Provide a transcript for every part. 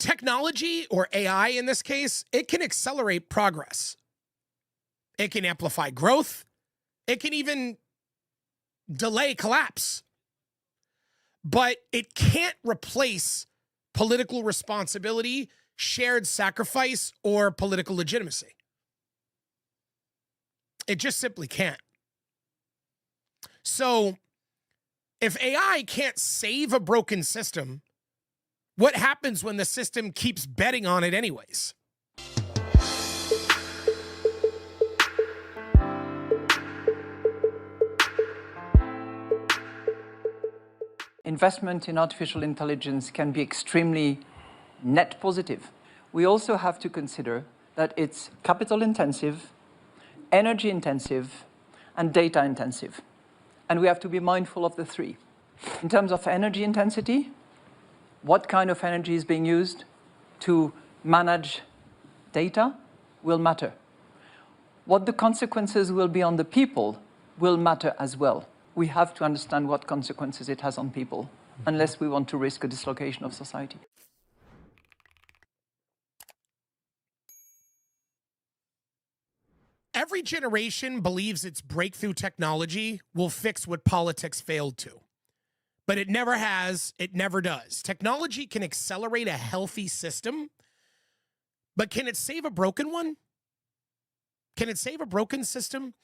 Technology, or AI in this case, it can accelerate progress. It can amplify growth. It can even delay collapse. But it can't replace political responsibility, shared sacrifice, or political legitimacy. It just simply can't. So if AI can't save a broken system, what happens when the system keeps betting on it anyways? Investment in artificial intelligence can be extremely net positive. We also have to consider that it's capital intensive, energy intensive, and data intensive. And we have to be mindful of the three. In terms of energy intensity, what kind of energy is being used to manage data will matter. What the consequences will be on the people will matter as well. We have to understand what consequences it has on people, unless we want to risk a dislocation of society. Every generation believes its breakthrough technology will fix what politics failed to. But it never has, it never does. Technology can accelerate a healthy system, but can it save a broken one? Can it save a broken system?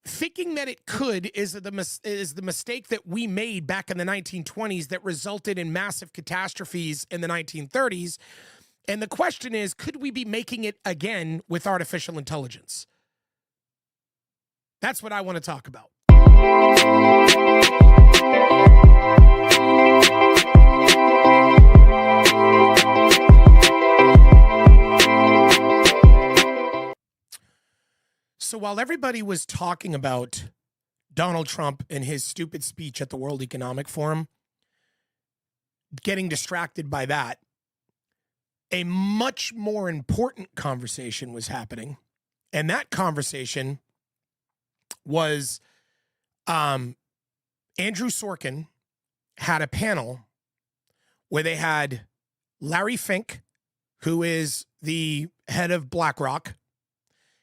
Thinking that it could is the mistake that we made back in the 1920s that resulted in massive catastrophes in the 1930s. And the question is, could we be making it again with artificial intelligence? That's what I want to talk about. So while everybody was talking about Donald Trump and his stupid speech at the World Economic Forum, getting distracted by that, a much more important conversation was happening. And that conversation was Andrew Sorkin had a panel where they had Larry Fink, who is the head of BlackRock,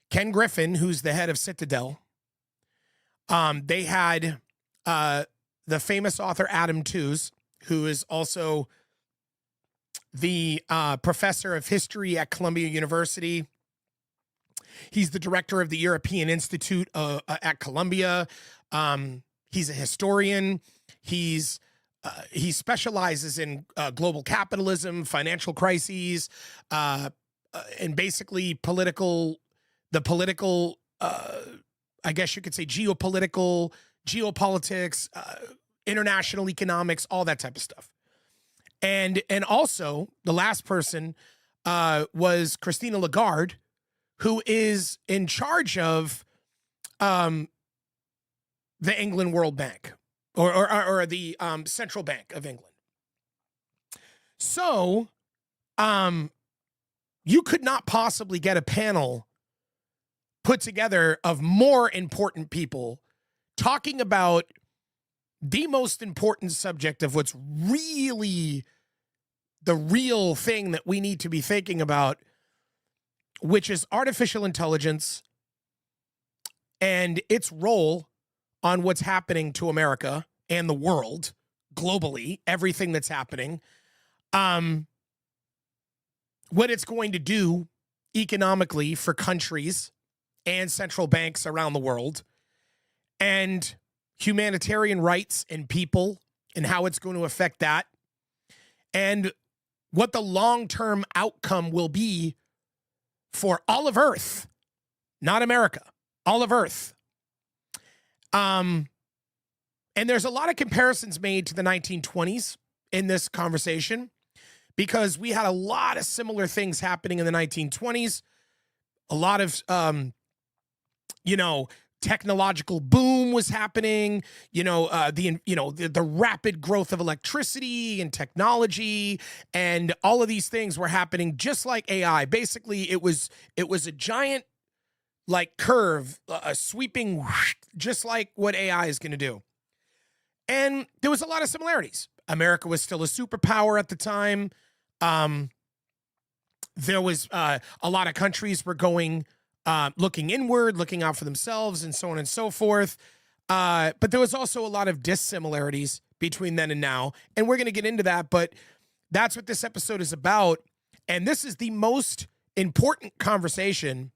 Ken Griffin, who's the head of Citadel. They had the famous author Adam Tooze, who is also the professor of history at Columbia University. He's the director of the European Institute at Columbia. He's a historian. He specializes in global capitalism, financial crises, and basically I guess you could say geopolitics, international economics, all that type of stuff. And also the last person was Christine Lagarde, who is in charge of the England World Bank or the Central Bank of England. So you could not possibly get a panel put together of more important people talking about the most important subject of what's really the real thing that we need to be thinking about, which is artificial intelligence and its role on what's happening to America and the world globally, everything that's happening, what it's going to do economically for countries and central banks around the world, and humanitarian rights and people and how it's going to affect that, and what the long-term outcome will be for all of Earth, not America, all of Earth. And there's a lot of comparisons made to the 1920s in this conversation, because we had a lot of similar things happening in the 1920s. A lot of, technological boom was happening, the rapid growth of electricity and technology, and all of these things were happening just like AI. Basically, it was a giant curve, a sweeping whoosh, just like what AI is going to do. And there was a lot of similarities. America was still a superpower at the time. There was a lot of countries were going, looking inward, looking out for themselves, and so on and so forth. But there was also a lot of dissimilarities between then and now. And we're going to get into that, but that's what this episode is about. And this is the most important conversation.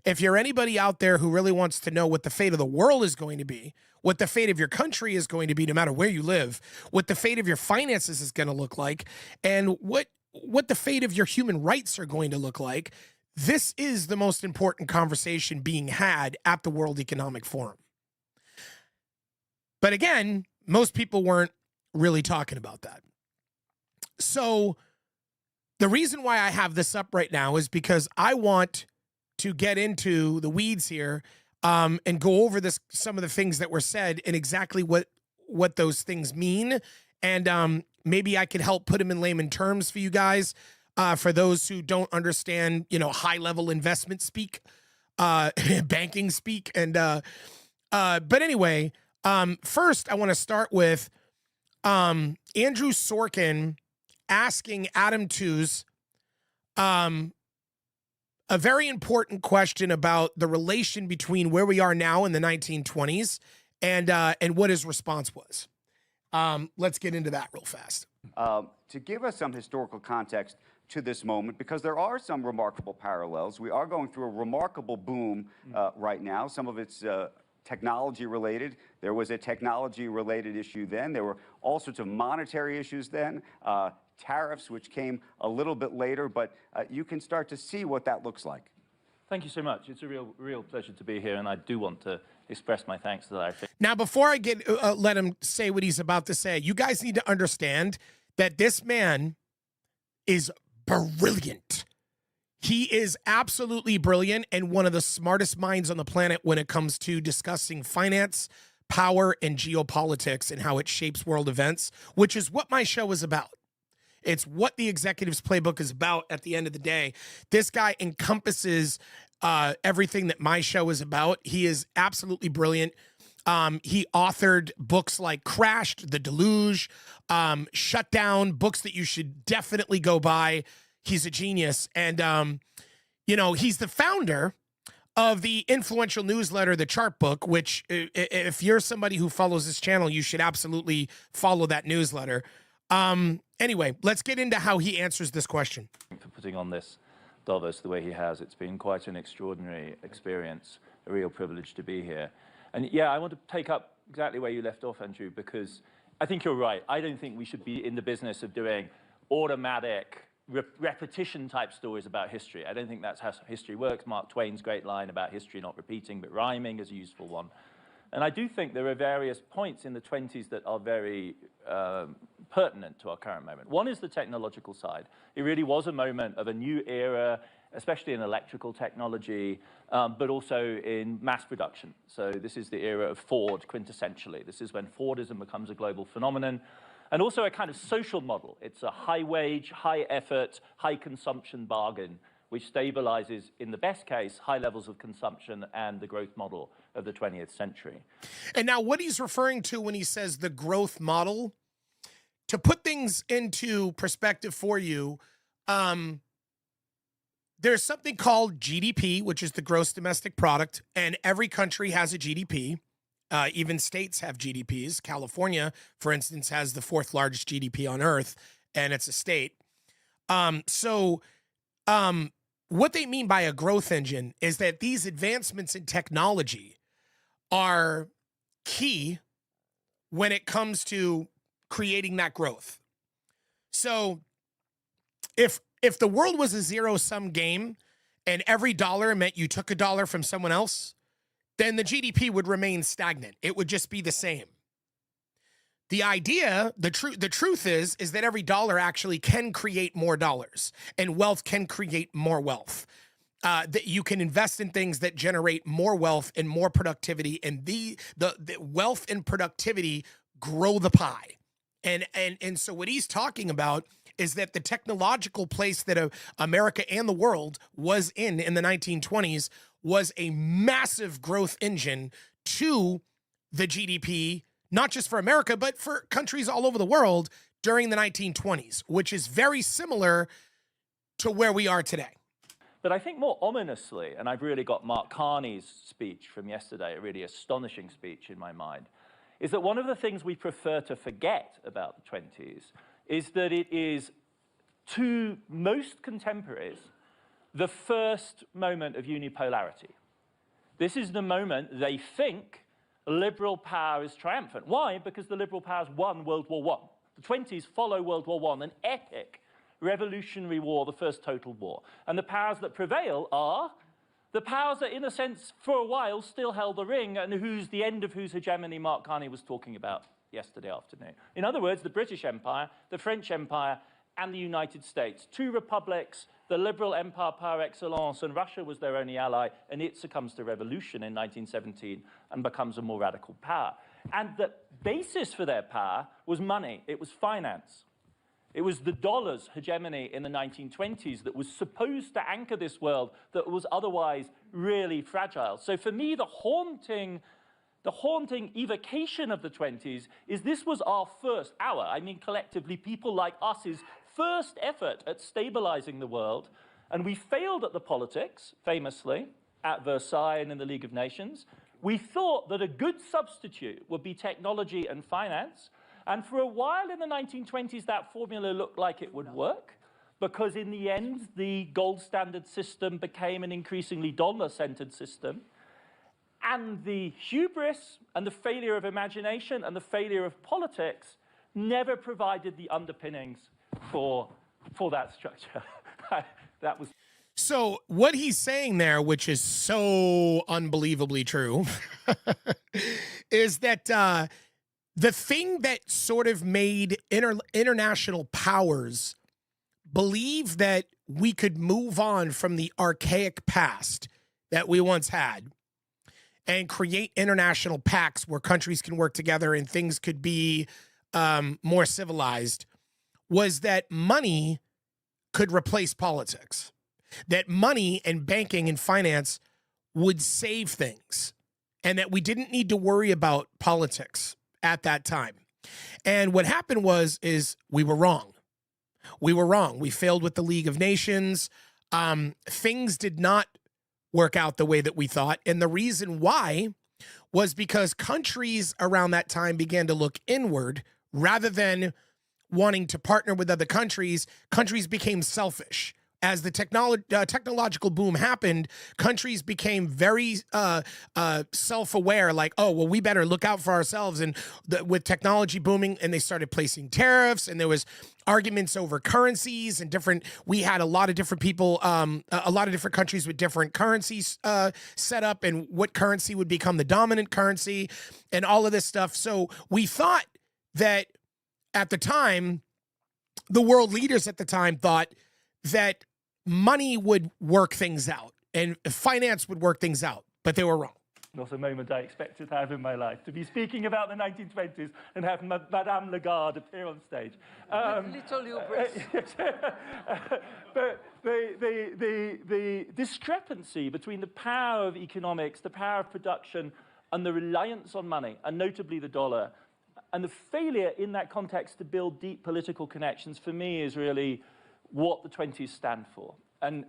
If you're anybody out there who really wants to know what the fate of the world is going to be, what the fate of your country is going to be, no matter where you live, what the fate of your finances is going to look like, and what the fate of your human rights are going to look like, this is the most important conversation being had at the World Economic Forum. But again, most people weren't really talking about that. So the reason why I have this up right now is because I want to get into the weeds here, and go over some of the things that were said and exactly what those things mean. And maybe I could help put them in layman terms for you guys, for those who don't understand, high level investment speak, banking speak. And but anyway, first I want to start with Andrew Sorkin asking Adam Tooze a very important question about the relation between where we are now in the 1920s and what his response was. Let's get into that real fast. To give us some historical context to this moment, because there are some remarkable parallels. We are going through a remarkable boom right now. Some of it's technology related. There was a technology related issue then. There were all sorts of monetary issues then. Tariffs, which came a little bit later, but you can start to see what that looks like. Thank you so much. It's a real pleasure to be here, and I do want to express my thanks to that. Now, before I let him say what he's about to say, you guys need to understand that this man is brilliant. He is absolutely brilliant and one of the smartest minds on the planet when it comes to discussing finance, power, and geopolitics and how it shapes world events, which is what my show is about. It's what the Executives Playbook is about at the end of the day. This guy encompasses everything that my show is about. He is absolutely brilliant. He authored books like Crashed, The Deluge, Shutdown, books that you should definitely go buy. He's a genius. And, he's the founder of the influential newsletter, The Chart Book, which if you're somebody who follows this channel, you should absolutely follow that newsletter. Anyway, let's get into how he answers this question. For putting on this Davos the way he has, it's been quite an extraordinary experience, a real privilege to be here. And yeah, I want to take up exactly where you left off, Andrew, because I think you're right. I don't think we should be in the business of doing automatic repetition type stories about history. I don't think that's how history works. Mark Twain's great line about history not repeating but rhyming is a useful one. And I do think there are various points in the 20s that are very pertinent to our current moment. One is the technological side. It really was a moment of a new era, especially in electrical technology, but also in mass production. So this is the era of Ford, quintessentially. This is when Fordism becomes a global phenomenon. And also a kind of social model. It's a high wage, high effort, high consumption bargain, which stabilizes, in the best case, high levels of consumption and the growth model of the 20th century. And now what he's referring to when he says the growth model, to put things into perspective for you, there's something called GDP, which is the gross domestic product, and every country has a GDP. Even states have GDPs. California, for instance, has the 4th largest GDP on earth, and it's a state. What they mean by a growth engine is that these advancements in technology are key when it comes to creating that growth. So if the world was a zero-sum game and every dollar meant you took a dollar from someone else, then the GDP would remain stagnant. It would just be the same. The idea, the truth is that every dollar actually can create more dollars, and wealth can create more wealth. That you can invest in things that generate more wealth and more productivity, and the wealth and productivity grow the pie. And so what he's talking about is that the technological place that America and the world was in the 1920s was a massive growth engine to the GDP, not just for America, but for countries all over the world, during the 1920s, which is very similar to where we are today. But I think more ominously, and I've really got Mark Carney's speech from yesterday, a really astonishing speech in my mind, is that one of the things we prefer to forget about the 20s is that it is, to most contemporaries, the first moment of unipolarity. This is the moment they think liberal power is triumphant. Why? Because the liberal powers won World War I. The 20s follow World War I, an epic revolutionary war, the first total war. And the powers that prevail are the powers that, in a sense, for a while still held the ring, and the end of whose hegemony Mark Carney was talking about yesterday afternoon. In other words, the British Empire, the French Empire, and the United States. Two republics, the liberal empire par excellence, and Russia was their only ally, and it succumbs to revolution in 1917 and becomes a more radical power. And the basis for their power was money. It was finance. It was the dollar's hegemony in the 1920s that was supposed to anchor this world that was otherwise really fragile. So for me, the haunting evocation of the 20s is this was I mean collectively people like us's first effort at stabilizing the world. And we failed at the politics, famously, at Versailles and in the League of Nations. We thought that a good substitute would be technology and finance. And for a while in the 1920s, that formula looked like it would work, because in the end, the gold standard system became an increasingly dollar-centered system. And the hubris and the failure of imagination and the failure of politics never provided the underpinnings for that structure. That was. So what he's saying there, which is so unbelievably true, is that the thing that sort of made international powers believe that we could move on from the archaic past that we once had and create international pacts where countries can work together and things could be more civilized was that money could replace politics, that money and banking and finance would save things, and that we didn't need to worry about politics at that time. And what happened is we were wrong. We were wrong. We failed with the League of Nations. Things did not work out the way that we thought. And the reason why was because countries around that time began to look inward rather than wanting to partner with other countries. Countries became selfish. As the technological boom happened, countries became very self-aware, like, oh, well, we better look out for ourselves. And with technology booming, and they started placing tariffs, and there was arguments over currencies and we had a lot of different people, a lot of different countries with different currencies set up, and what currency would become the dominant currency and all of this stuff. So we thought that at the time, the world leaders at the time thought that money would work things out and finance would work things out, but they were wrong. Not a moment I expected to have in my life, to be speaking about the 1920s and have Madame Lagarde appear on stage. Little hubris. But the discrepancy between the power of economics, the power of production, and the reliance on money, and notably the dollar, and the failure in that context to build deep political connections, for me, is really what the 20s stand for. And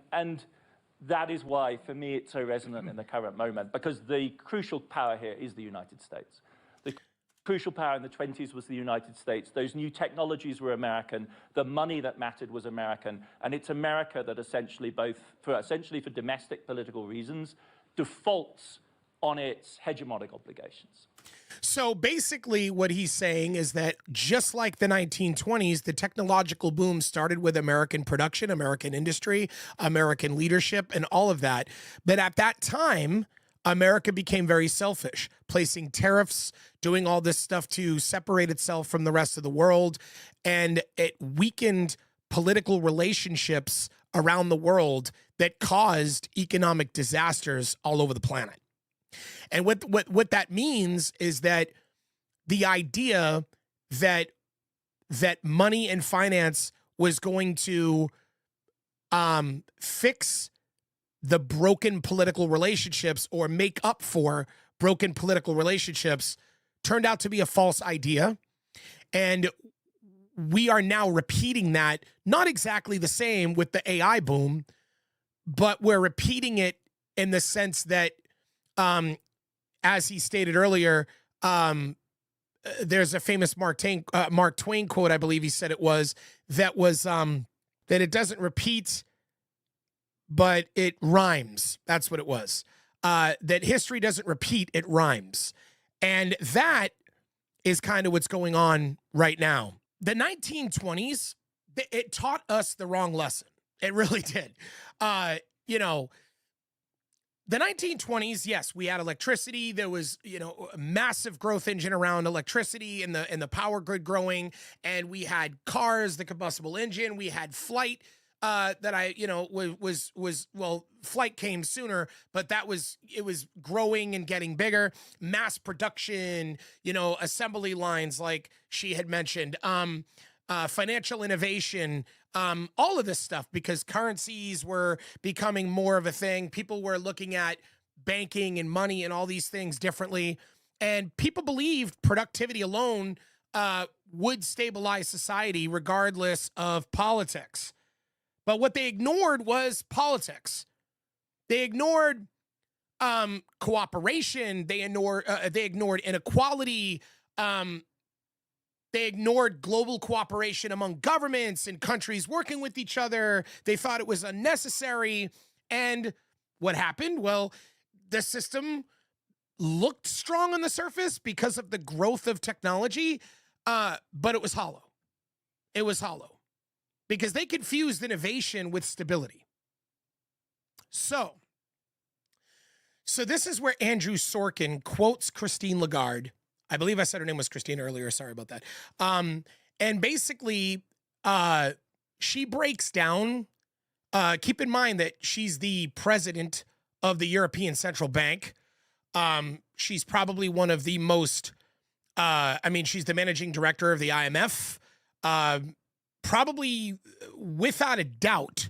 that is why, for me, it's so resonant in the current moment, because the crucial power here is the United States. The crucial power in the 20s was the United States. Those new technologies were American. The money that mattered was American. And it's America that essentially for domestic political reasons, defaults on its hegemonic obligations. So basically what he's saying is that just like the 1920s, the technological boom started with American production, American industry, American leadership, and all of that. But at that time, America became very selfish, placing tariffs, doing all this stuff to separate itself from the rest of the world. And it weakened political relationships around the world that caused economic disasters all over the planet. And what that means is that the idea that money and finance was going to fix the broken political relationships or make up for broken political relationships turned out to be a false idea. And we are now repeating that, not exactly the same with the AI boom, but we're repeating it in the sense that, as he stated earlier, there's a famous Mark Twain quote, I believe he said it was, that it doesn't repeat, but it rhymes. That's what it was. That history doesn't repeat, it rhymes. And that is kind of what's going on right now. The 1920s, it taught us the wrong lesson. It really did. You know, the 1920s, yes, we had electricity. There was, you know, a massive growth engine around electricity and the power grid growing. And we had cars, the combustible engine. We had flight that I, you know, well, flight came sooner, but it was growing and getting bigger. Mass production, you know, assembly lines, like she had mentioned, financial innovation, all of this stuff, because currencies were becoming more of a thing. People were looking at banking and money and all these things differently. And people believed productivity alone would stabilize society regardless of politics. But what they ignored was politics. They ignored cooperation. They ignored inequality. They ignored global cooperation among governments and countries working with each other. They thought it was unnecessary. And what happened? Well, the system looked strong on the surface because of the growth of technology, but it was hollow. It was hollow because they confused innovation with stability. So this is where Andrew Sorkin quotes Christine Lagarde. I believe I said her name was Christine earlier. Sorry about that. And basically, she breaks down, keep in mind that she's the president of the European Central Bank. She's probably one of the most, she's the managing director of the IMF. Probably, without a doubt,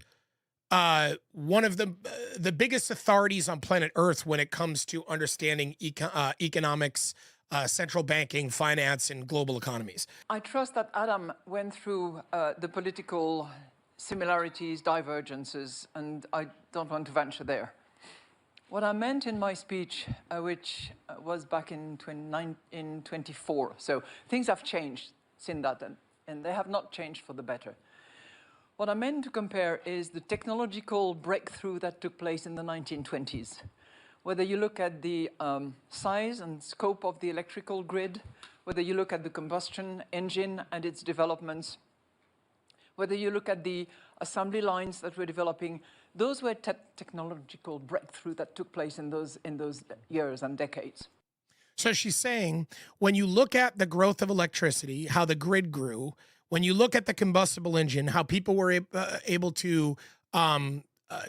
one of the biggest authorities on planet Earth when it comes to understanding economics, central banking, finance, and global economies. I trust that Adam went through the political similarities, divergences, and I don't want to venture there. What I meant in my speech, which was back in 24, so things have changed since that, and they have not changed for the better. What I meant to compare is the technological breakthrough that took place in the 1920s. Whether you look at the size and scope of the electrical grid, whether you look at the combustion engine and its developments, whether you look at the assembly lines that were developing, those were technological breakthrough that took place in those years and decades. So she's saying, when you look at the growth of electricity, how the grid grew, when you look at the combustible engine, how people were able to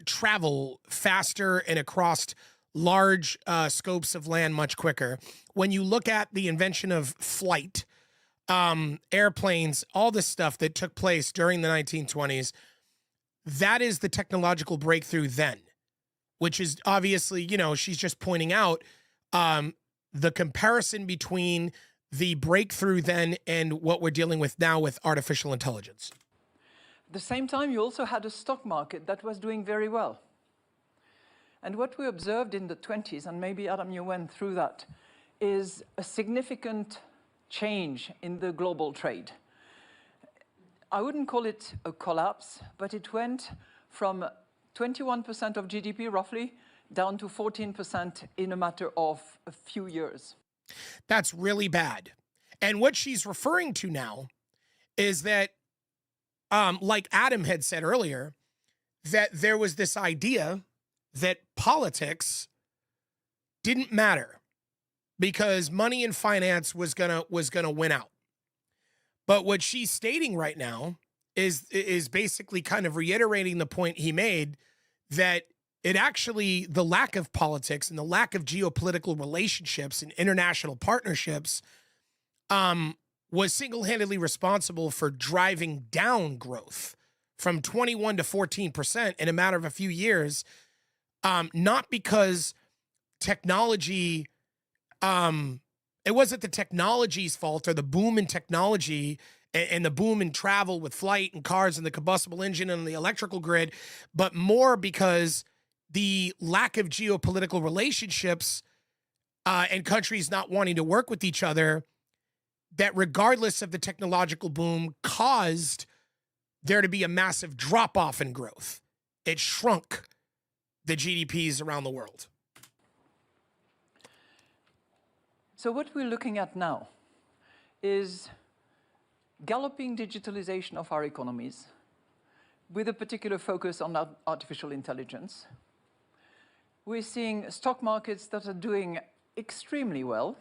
travel faster and across large scopes of land much quicker. When you look at the invention of flight, airplanes, all this stuff that took place during the 1920s, that is the technological breakthrough then, which is obviously, you know, she's just pointing out the comparison between the breakthrough then and what we're dealing with now with artificial intelligence. At the same time, you also had a stock market that was doing very well. And what we observed in the 20s, and maybe Adam, you went through that, is a significant change in the global trade. I wouldn't call it a collapse, but it went from 21% of GDP roughly down to 14% in a matter of a few years. That's really bad. And what she's referring to now is that, like Adam had said earlier, that there was this idea that politics didn't matter because money and finance was gonna win out. But what she's stating right now is basically kind of reiterating the point he made, that it actually, the lack of politics and the lack of geopolitical relationships and international partnerships was single-handedly responsible for driving down growth from 21 to 14% in a matter of a few years. Not because technology, it wasn't the technology's fault or the boom in technology and the boom in travel with flight and cars and the combustible engine and the electrical grid, but more because the lack of geopolitical relationships and countries not wanting to work with each other, that regardless of the technological boom caused there to be a massive drop-off in growth. It shrunk the GDPs around the world. So what we're looking at now is galloping digitalization of our economies with a particular focus on artificial intelligence. We're seeing stock markets that are doing extremely well,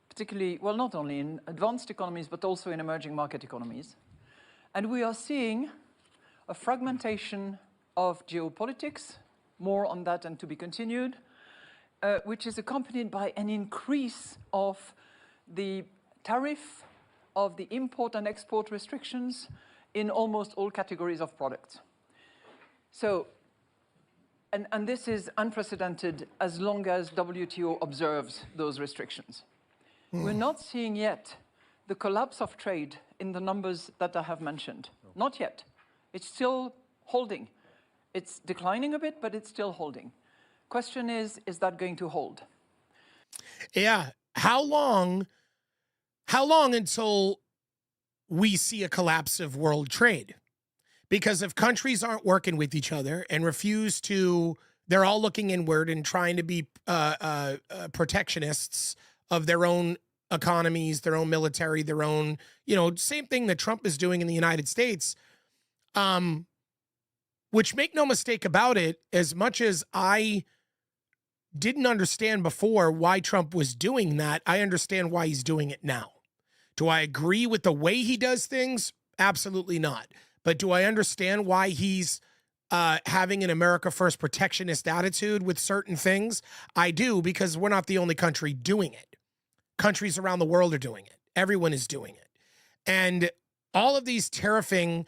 particularly, well, not only in advanced economies, but also in emerging market economies. And we are seeing a fragmentation of geopolitics, more on that and to be continued, which is accompanied by an increase of the tariff, of the import and export restrictions in almost all categories of products. So, and this is unprecedented as long as WTO observes those restrictions. We're not seeing yet the collapse of trade in the numbers that I have mentioned. Not yet. It's still holding. It's declining a bit, but it's still holding. Question is that going to hold? Yeah. How long until we see a collapse of world trade? Because if countries aren't working with each other and refuse to, they're all looking inward and trying to be protectionists of their own economies, their own military, their own, same thing that Trump is doing in the United States. Which, make no mistake about it, as much as I didn't understand before why Trump was doing that, I understand why he's doing it now. Do I agree with the way he does things? Absolutely not. But do I understand why he's having an America First protectionist attitude with certain things? I do, because we're not the only country doing it. Countries around the world are doing it. Everyone is doing it. And all of this tariffing,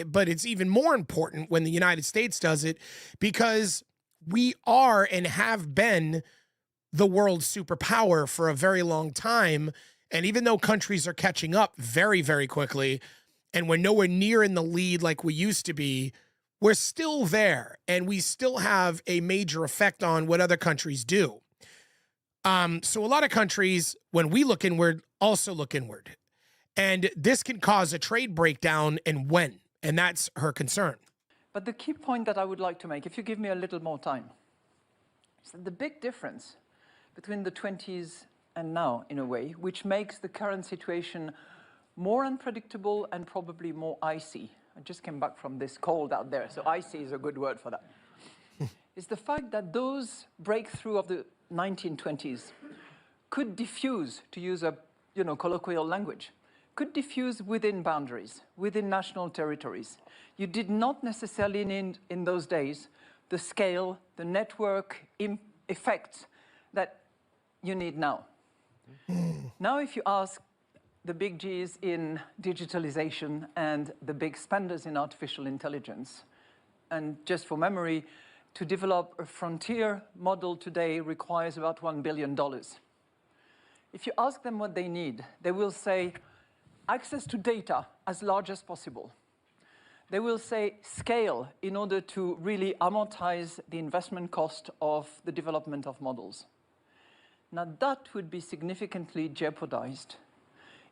but it's even more important when the United States does it, because we are and have been the world's superpower for a very long time. And even though countries are catching up very, very quickly, and we're nowhere near in the lead like we used to be, we're still there, and we still have a major effect on what other countries do. So a lot of countries, when we look inward, also look inward. And this can cause a trade breakdown, and when. And that's her concern. But the key point that I would like to make, if you give me a little more time, is that the big difference between the 20s and now, in a way, which makes the current situation more unpredictable and probably more icy. I just came back from this cold out there, so icy is a good word for that. Is the fact that those breakthrough of the 1920s could diffuse, to use a colloquial language, could diffuse within boundaries, within national territories. You did not necessarily need, in those days, the scale, the network effects that you need now. Now, if you ask the big Gs in digitalization and the big spenders in artificial intelligence, and just for memory, to develop a frontier model today requires about $1 billion. If you ask them what they need, they will say access to data as large as possible. They will say scale in order to really amortize the investment cost of the development of models. Now that would be significantly jeopardized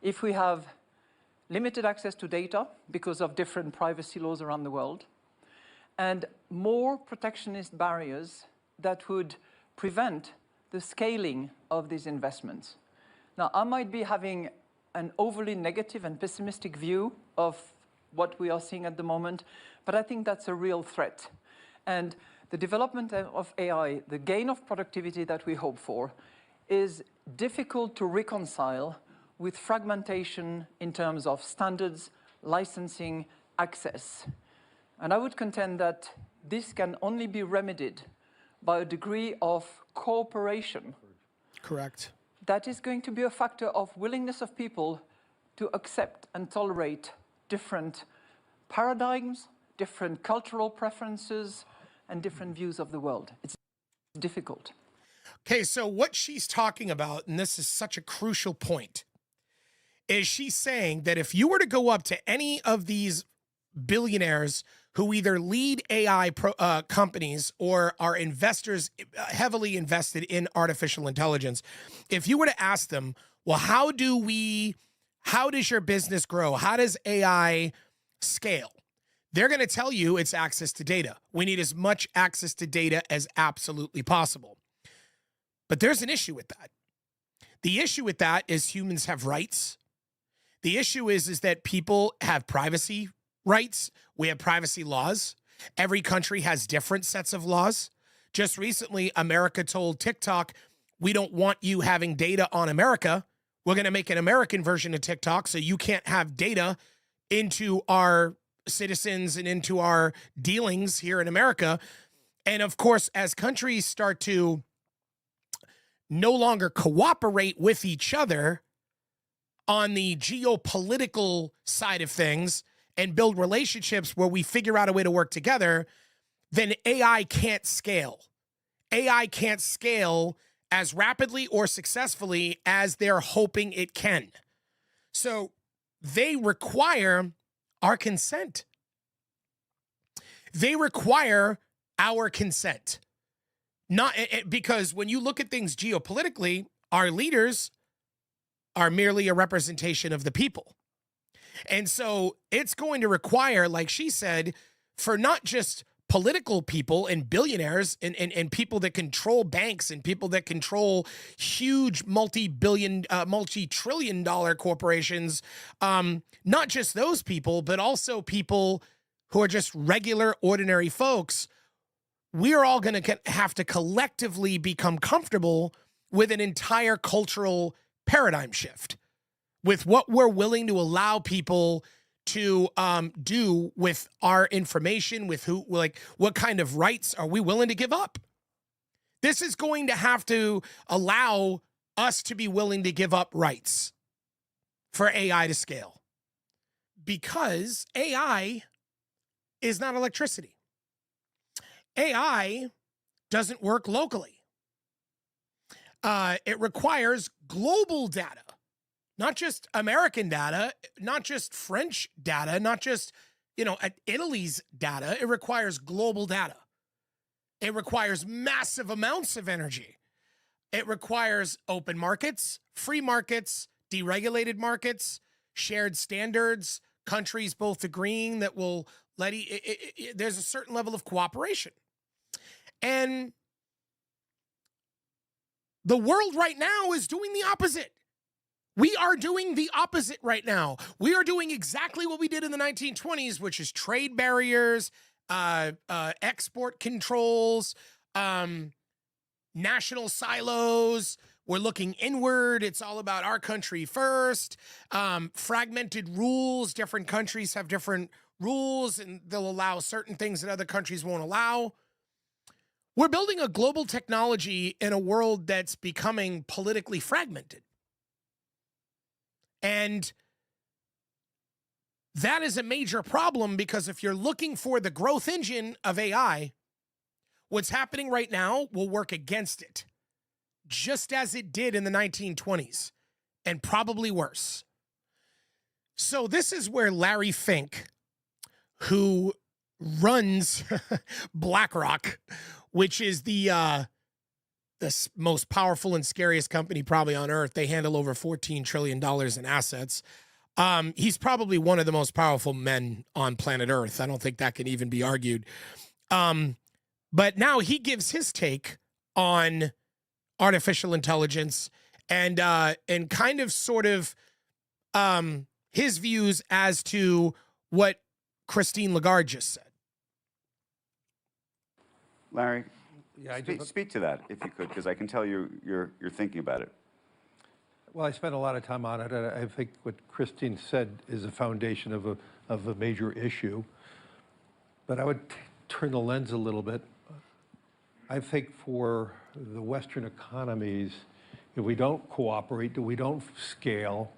if we have limited access to data because of different privacy laws around the world, and more protectionist barriers that would prevent the scaling of these investments. Now, I might be having an overly negative and pessimistic view of what we are seeing at the moment, but I think that's a real threat. And the development of AI, the gain of productivity that we hope for, is difficult to reconcile with fragmentation in terms of standards, licensing, access. And I would contend that this can only be remedied by a degree of cooperation. Correct. That is going to be a factor of willingness of people to accept and tolerate different paradigms, different cultural preferences, and different views of the world. It's difficult. Okay, so what she's talking about, and this is such a crucial point, is she's saying that if you were to go up to any of these billionaires who either lead AI companies or are investors heavily invested in artificial intelligence, if you were to ask them, well, how does your business grow? How does AI scale? They're going to tell you it's access to data. We need as much access to data as absolutely possible. But there's an issue with that. The issue with that is humans have rights. The issue is that people have privacy rights. We have privacy laws. Every country has different sets of laws. Just recently, America told TikTok, we don't want you having data on America. We're going to make an American version of TikTok so you can't have data into our citizens and into our dealings here in America. And of course, as countries start to no longer cooperate with each other on the geopolitical side of things and build relationships where we figure out a way to work together, then AI can't scale. AI can't scale as rapidly or successfully as they're hoping it can. So they require our consent. They require our consent. Not because when you look at things geopolitically, our leaders are merely a representation of the people. And so it's going to require, like she said, for not just political people and billionaires and people that control banks and people that control huge multi-trillion dollar corporations, not just those people, but also people who are just regular, ordinary folks. We're all going to have to collectively become comfortable with an entire cultural paradigm shift, with what we're willing to allow people to do with our information, with who, like, what kind of rights are we willing to give up? This is going to have to allow us to be willing to give up rights for AI to scale, because AI is not electricity. AI doesn't work locally. It requires global data. Not just American data, not just French data, not just, Italy's data. It requires global data. It requires massive amounts of energy. It requires open markets, free markets, deregulated markets, shared standards, countries both agreeing that will there's a certain level of cooperation. And the world right now is doing the opposite. We are doing the opposite right now. We are doing exactly what we did in the 1920s, which is trade barriers, export controls, national silos. We're looking inward. It's all about our country first. Fragmented rules. Different countries have different rules, and they'll allow certain things that other countries won't allow. We're building a global technology in a world that's becoming politically fragmented. And that is a major problem, because if you're looking for the growth engine of AI, what's happening right now will work against it, just as it did in the 1920s, and probably worse. So this is where Larry Fink, who runs BlackRock, which is the most powerful and scariest company probably on earth. They handle over $14 trillion in assets. He's probably one of the most powerful men on planet Earth. I don't think that can even be argued. But now he gives his take on artificial intelligence and kind of sort of his views as to what Christine Lagarde just said. Larry, yeah, speak to that if you could, because I can tell you're thinking about it. Well, I spent a lot of time on it, and I think what Christine said is a foundation of a major issue. But I would turn the lens a little bit. I think for the Western economies, if we don't cooperate, if we don't scale,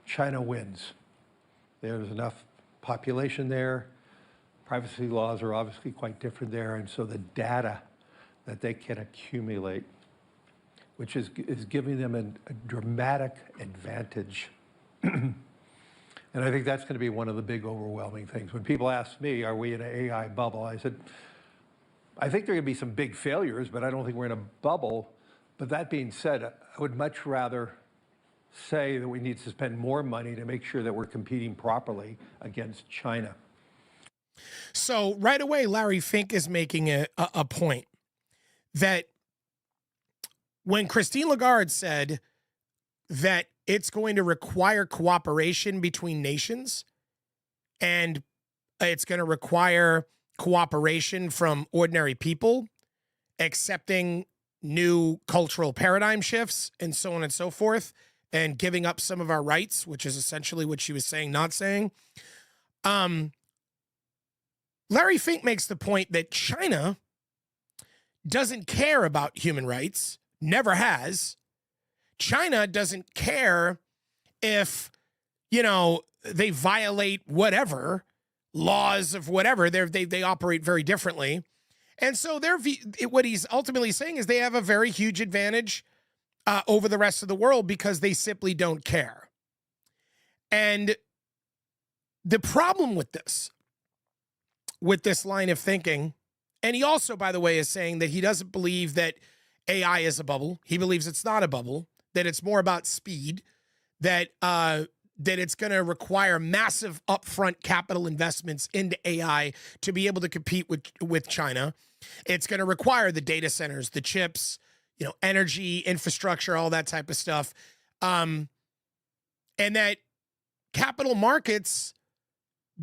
China wins. There's enough population there. Privacy laws are obviously quite different there, and so the data that they can accumulate, which is giving them a dramatic advantage And I think that's going to be one of the big overwhelming things. When people ask me, are we in an AI bubble? I said, I think there are going to be some big failures, but I don't think we're in a bubble. But that being said, I would much rather say that we need to spend more money to make sure that we're competing properly against China. So right away, Larry Fink is making a point that when Christine Lagarde said that it's going to require cooperation between nations and it's going to require cooperation from ordinary people, accepting new cultural paradigm shifts and so on and so forth, and giving up some of our rights, which is essentially what she was saying, not saying. Larry Fink makes the point that China doesn't care about human rights, never has. China doesn't care if, you know, they violate whatever laws of whatever. They operate very differently. And so what he's ultimately saying is they have a very huge advantage over the rest of the world because they simply don't care. And the problem with this line of thinking, and he also, by the way, is saying that he doesn't believe that AI is a bubble. He believes it's not a bubble, that it's more about speed, that it's going to require massive upfront capital investments into AI to be able to compete with China. It's going to require the data centers, the chips, you know, energy, infrastructure, all that type of stuff. And that capital markets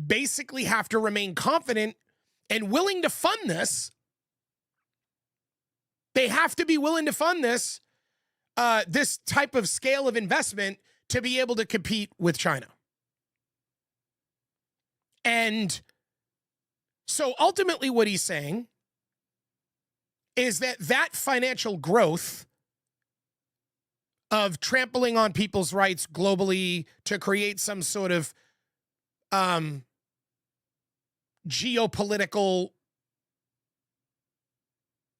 basically have to remain confident and willing to fund this. They have to be willing to fund this type of scale of investment to be able to compete with China. And so ultimately what he's saying is that financial growth of trampling on people's rights globally to create some sort of geopolitical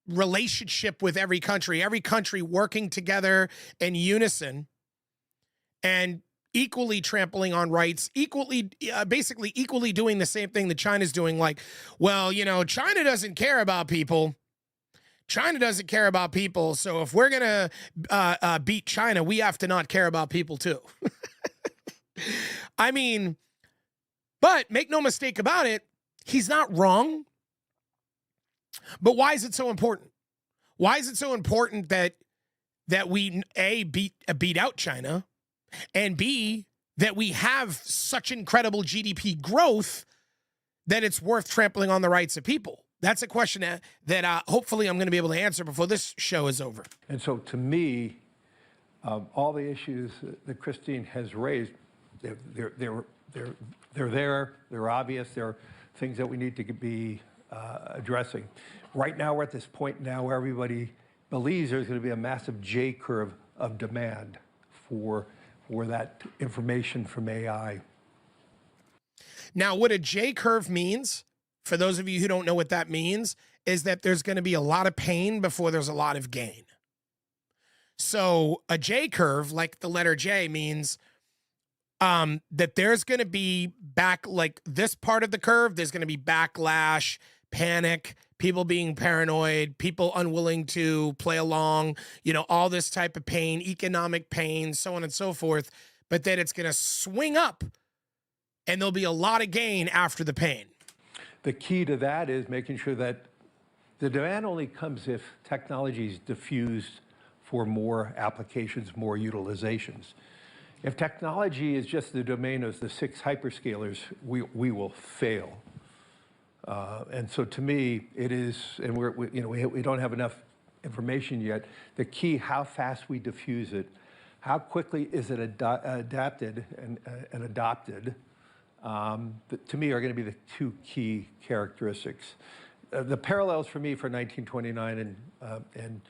relationship with every country working together in unison and equally trampling on rights, basically equally doing the same thing that China's doing. Like, well, you know, China doesn't care about people. China doesn't care about people. So if we're going to beat China, we have to not care about people too. I mean, but make no mistake about it, he's not wrong. But why is it so important? Why is it so important that we A, beat out China, and B, that we have such incredible GDP growth that it's worth trampling on the rights of people? That's a question that hopefully I'm going to be able to answer before this show is over. And so to me, all the issues that Christine has raised, they're there, they're obvious, they're things that we need to be addressing. Right now, we're at this point now where everybody believes there's going to be a massive J curve of demand for that information from AI. Now, what a J curve means, for those of you who don't know what that means, is that there's going to be a lot of pain before there's a lot of gain. So a J curve, like the letter J, means that there's going to be like this part of the curve, there's going to be backlash, panic, people being paranoid, people unwilling to play along, you know, all this type of pain, economic pain, so on and so forth. But then it's going to swing up and there'll be a lot of gain after the pain. The key to that is making sure that the demand only comes if technology is diffused for more applications, more utilizations. If technology is just the domain of the 6 hyperscalers, we will fail. And so to me, it is, and we don't have enough information yet, the key, how fast we diffuse it, how quickly is it adapted and adopted, to me are going to be the 2 key characteristics. The parallels for me for 1929 and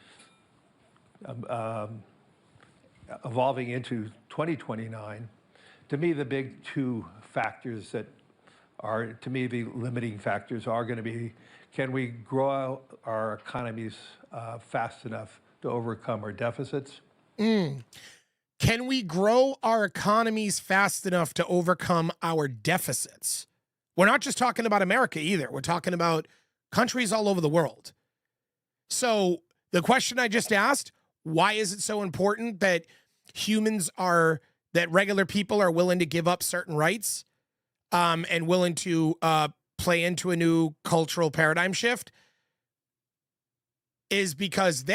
evolving into 2029, to me the big 2 factors that are, to me, the limiting factors are going to be, can we grow our economies fast enough to overcome our deficits? Can we grow our economies fast enough to overcome our deficits? We're not just talking about America either. We're talking about countries all over the world. So the question I just asked, why is it so important that that regular people are willing to give up certain rights and willing to play into a new cultural paradigm shift? Is because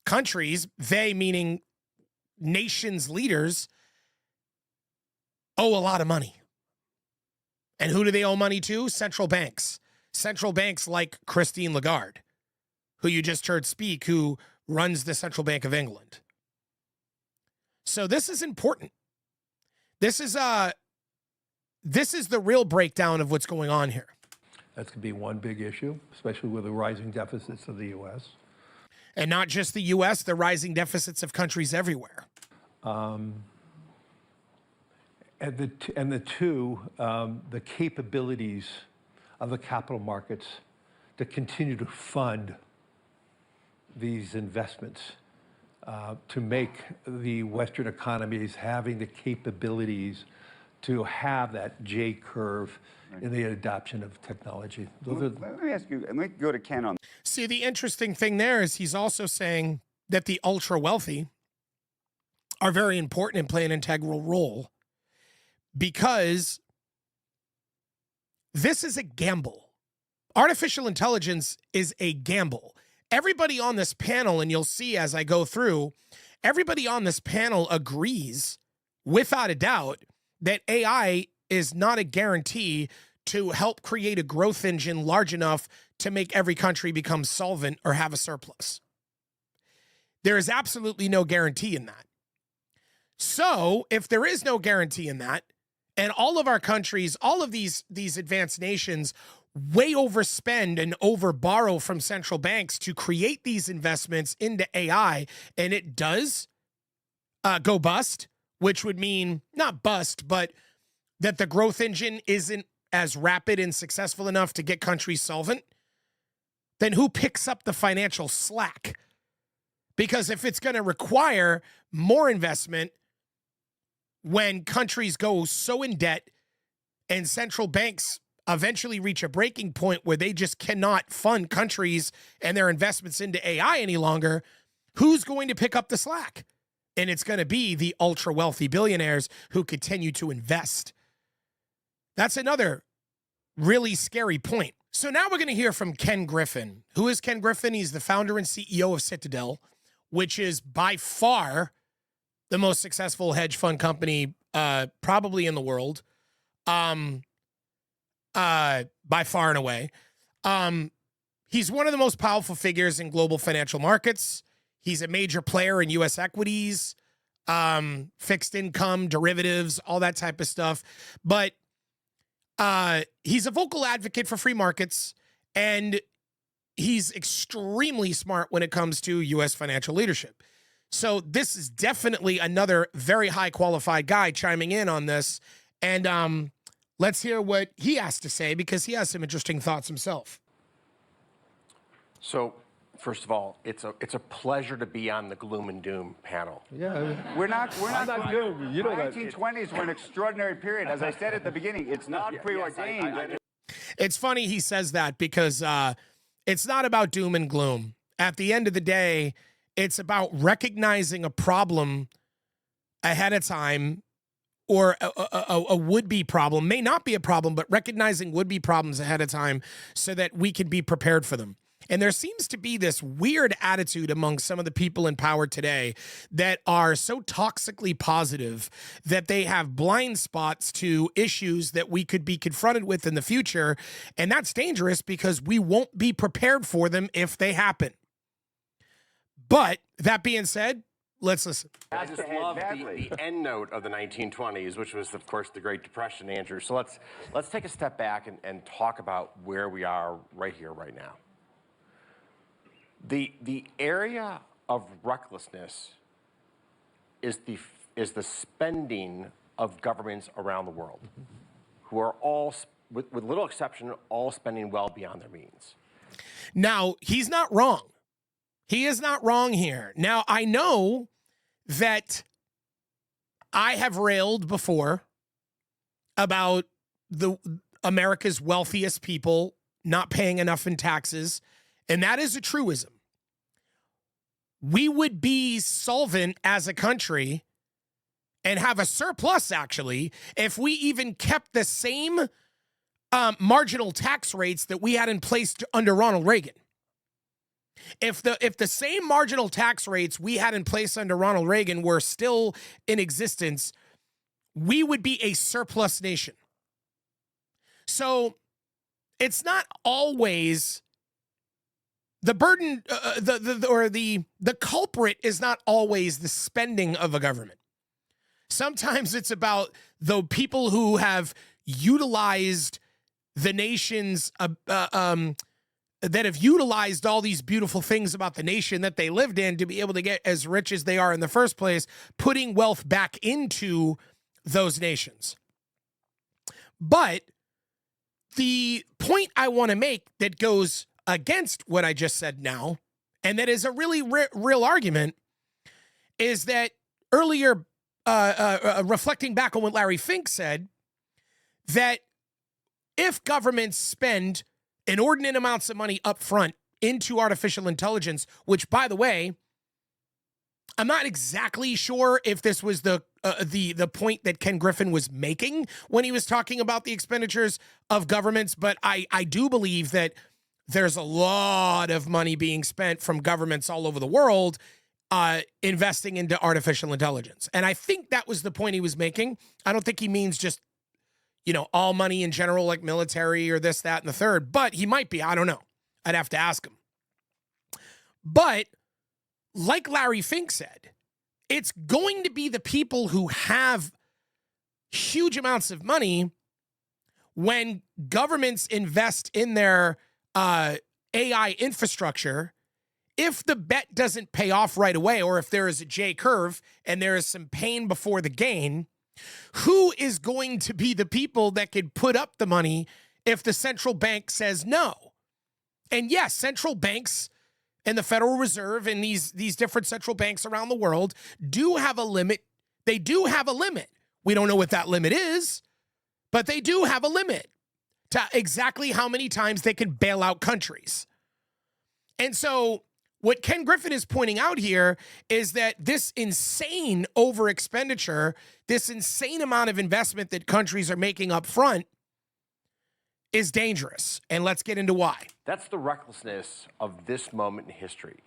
countries, meaning nations' leaders, owe a lot of money. And who do they owe money to? Central banks. Central banks like Christine Lagarde, who you just heard speak, who runs the Central Bank of England. So this is important. This is the real breakdown of what's going on here. That's going to be one big issue, especially with the rising deficits of the U.S. And not just the U.S., the rising deficits of countries everywhere. And the capabilities of the capital markets to continue to fund these investments, to make the Western economies having the capabilities to have that J curve in the adoption of technology. Let me ask you, let me go to Ken on. See, the interesting thing there is he's also saying that the ultra wealthy are very important and play an integral role because this is a gamble. Artificial intelligence is a gamble. Everybody on this panel, and you'll see as I go through, everybody on this panel agrees without a doubt that AI is not a guarantee to help create a growth engine large enough to make every country become solvent or have a surplus. There is absolutely no guarantee in that. So if there is no guarantee in that, and all of our countries, all of these advanced nations way overspend and overborrow from central banks to create these investments into AI, and it does go bust, which would mean not bust, but that the growth engine isn't as rapid and successful enough to get countries solvent, then who picks up the financial slack? Because if it's going to require more investment when countries go so in debt and central banks eventually reach a breaking point where they just cannot fund countries and their investments into AI any longer, who's going to pick up the slack? And it's going to be the ultra wealthy billionaires who continue to invest. That's another really scary point. So now we're going to hear from Ken Griffin. Who is Ken Griffin? He's the founder and CEO of Citadel, which is by far the most successful hedge fund company probably in the world, by far and away. He's one of the most powerful figures in global financial markets. He's a major player in U.S. equities, fixed income, derivatives, all that type of stuff. But he's a vocal advocate for free markets, and he's extremely smart when it comes to U.S. financial leadership. So this is definitely another very high qualified guy chiming in on this. And let's hear what he has to say, because he has some interesting thoughts himself. So, first of all, it's a pleasure to be on the gloom and doom panel. Yeah, We're not good. You know that. 1920s were an extraordinary period. As I said at the beginning, it's not preordained. It's funny he says that because it's not about doom and gloom. At the end of the day, it's about recognizing a problem ahead of time, or a would-be problem. May not be a problem, but recognizing would-be problems ahead of time so that we can be prepared for them. And there seems to be this weird attitude among some of the people in power today that are so toxically positive that they have blind spots to issues that we could be confronted with in the future. And that's dangerous because we won't be prepared for them if they happen. But that being said, let's listen. I just love the end note of the 1920s, which was, of course, the Great Depression, Andrew. So let's take a step back and talk about where we are right here, right now. The area of recklessness is the spending of governments around the world, who are all, with little exception, all spending well beyond their means. Now, he's not wrong. He is not wrong here. Now, I know that I have railed before about the America's wealthiest people not paying enough in taxes, and that is a truism. We would be solvent as a country and have a surplus, actually, if we even kept the same marginal tax rates that we had in place under Ronald Reagan. If the same marginal tax rates we had in place under Ronald Reagan were still in existence, we would be a surplus nation. So it's not always the burden, the culprit is not always the spending of a government. Sometimes it's about the people who have utilized the nation's that have utilized all these beautiful things about the nation that they lived in to be able to get as rich as they are in the first place, putting wealth back into those nations. But the point I want to make that goes against what I just said now, and that is a really real argument, is that earlier, reflecting back on what Larry Fink said, that if governments spend inordinate amounts of money up front into artificial intelligence, which, by the way, I'm not exactly sure if this was the point that Ken Griffin was making when he was talking about the expenditures of governments, but I do believe that there's a lot of money being spent from governments all over the world investing into artificial intelligence. And I think that was the point he was making. I don't think he means just, all money in general, like military or this, that, and the third, but he might be. I don't know. I'd have to ask him. But like Larry Fink said, it's going to be the people who have huge amounts of money when governments invest in their AI infrastructure. If the bet doesn't pay off right away, or if there is a J curve and there is some pain before the gain, who is going to be the people that could put up the money if the central bank says no? And yes, central banks and the Federal Reserve and these different central banks around the world do have a limit. They do have a limit. We don't know what that limit is, but they do have a limit to exactly how many times they can bail out countries. And so what Ken Griffin is pointing out here is that this insane over expenditure, this insane amount of investment that countries are making up front is dangerous. And let's get into why. That's the recklessness of this moment in history.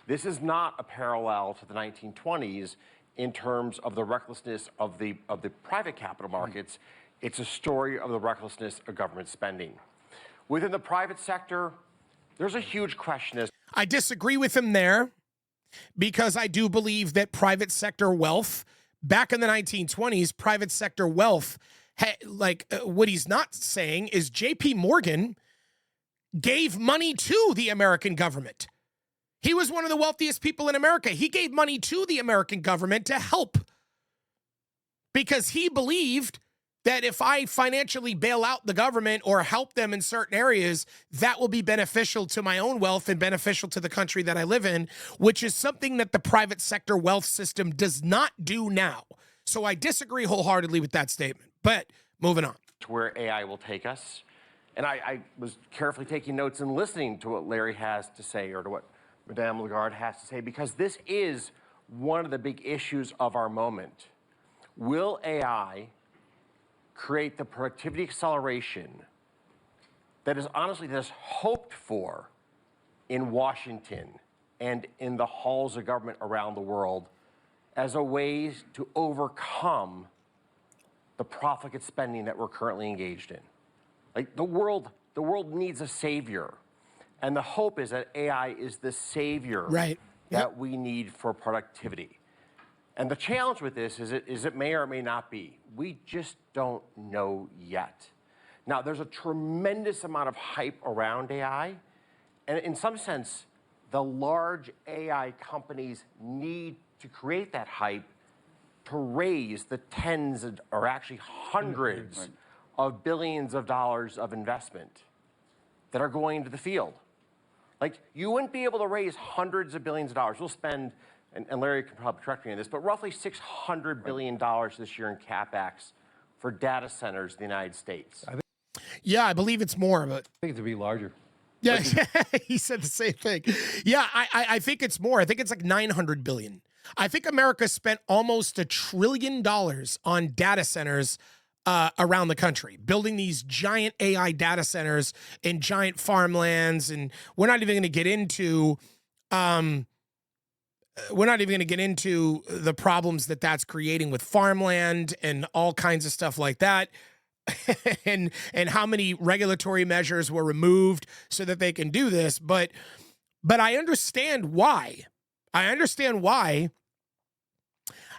This is not a parallel to the 1920s in terms of the recklessness of the private capital markets. It's a story of the recklessness of government spending. Within the private sector, there's a huge question as I disagree with him there, because I do believe that private sector wealth, back in the 1920s, private sector wealth, what he's not saying is JP Morgan gave money to the American government. He was one of the wealthiest people in America. He gave money to the American government to help, because he believed that if I financially bail out the government or help them in certain areas, that will be beneficial to my own wealth and beneficial to the country that I live in, which is something that the private sector wealth system does not do now. So I disagree wholeheartedly with that statement. But moving on. To where AI will take us. And I was carefully taking notes and listening to what Larry has to say, or to what Madame Lagarde has to say, because this is one of the big issues of our moment. Will AI create the productivity acceleration that is honestly just hoped for in Washington and in the halls of government around the world as a way to overcome the profligate spending that we're currently engaged in? Like, the world needs a savior, and the hope is that AI is the savior that we need for productivity. And the challenge with this is it may or may not be. We just don't know yet. Now, there's a tremendous amount of hype around AI, and in some sense, the large AI companies need to create that hype to raise the tens or actually hundreds of billions of dollars of investment that are going into the field. Like, you wouldn't be able to raise hundreds of billions of dollars. We'll spend, and Larry can probably correct me on this, but roughly $600 billion this year in CapEx for data centers in the United States. Yeah, I believe it's more, but I think it to be larger. yeah, he said the same thing. Yeah, I think it's more. I think it's like 900 billion. I think America spent almost $1 trillion on data centers around the country, building these giant AI data centers in giant farmlands, and we're not even going to get into the problems that that's creating with farmland and all kinds of stuff like that. and how many regulatory measures were removed so that they can do this, but I understand why.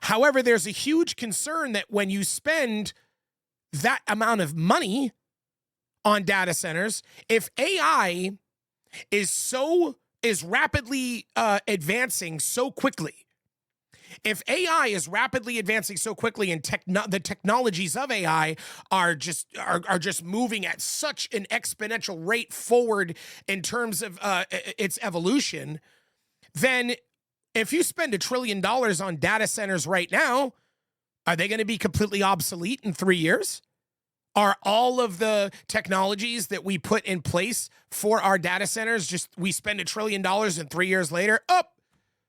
However, there's a huge concern that when you spend that amount of money on data centers, if AI is rapidly advancing so quickly, if AI is rapidly advancing so quickly and the technologies of AI are just moving at such an exponential rate forward in terms of its evolution, then if you spend $1 trillion on data centers right now, are they going to be completely obsolete in 3 years? Are all of the technologies that we put in place for our data centers just we spend $1 trillion and 3 years later,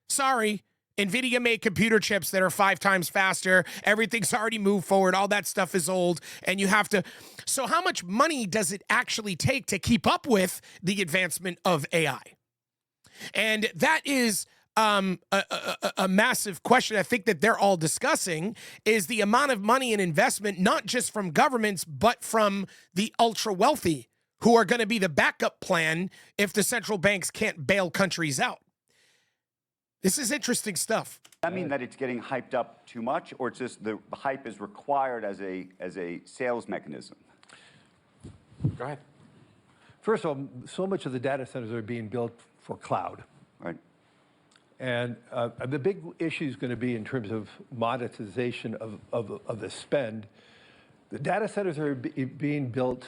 sorry, NVIDIA made computer chips that are 5 times faster. Everything's already moved forward. All that stuff is old. And you have to. So how much money does it actually take to keep up with the advancement of AI? And that is a massive question. I think that they're all discussing is the amount of money and investment, not just from governments, but from the ultra wealthy who are going to be the backup plan if the central banks can't bail countries out. This is interesting stuff. Does that mean that it's getting hyped up too much, or it's just the hype is required as a sales mechanism? Go ahead. First of all, so much of the data centers are being built for cloud. Right. And the big issue is going to be in terms of monetization of the spend. The data centers are being built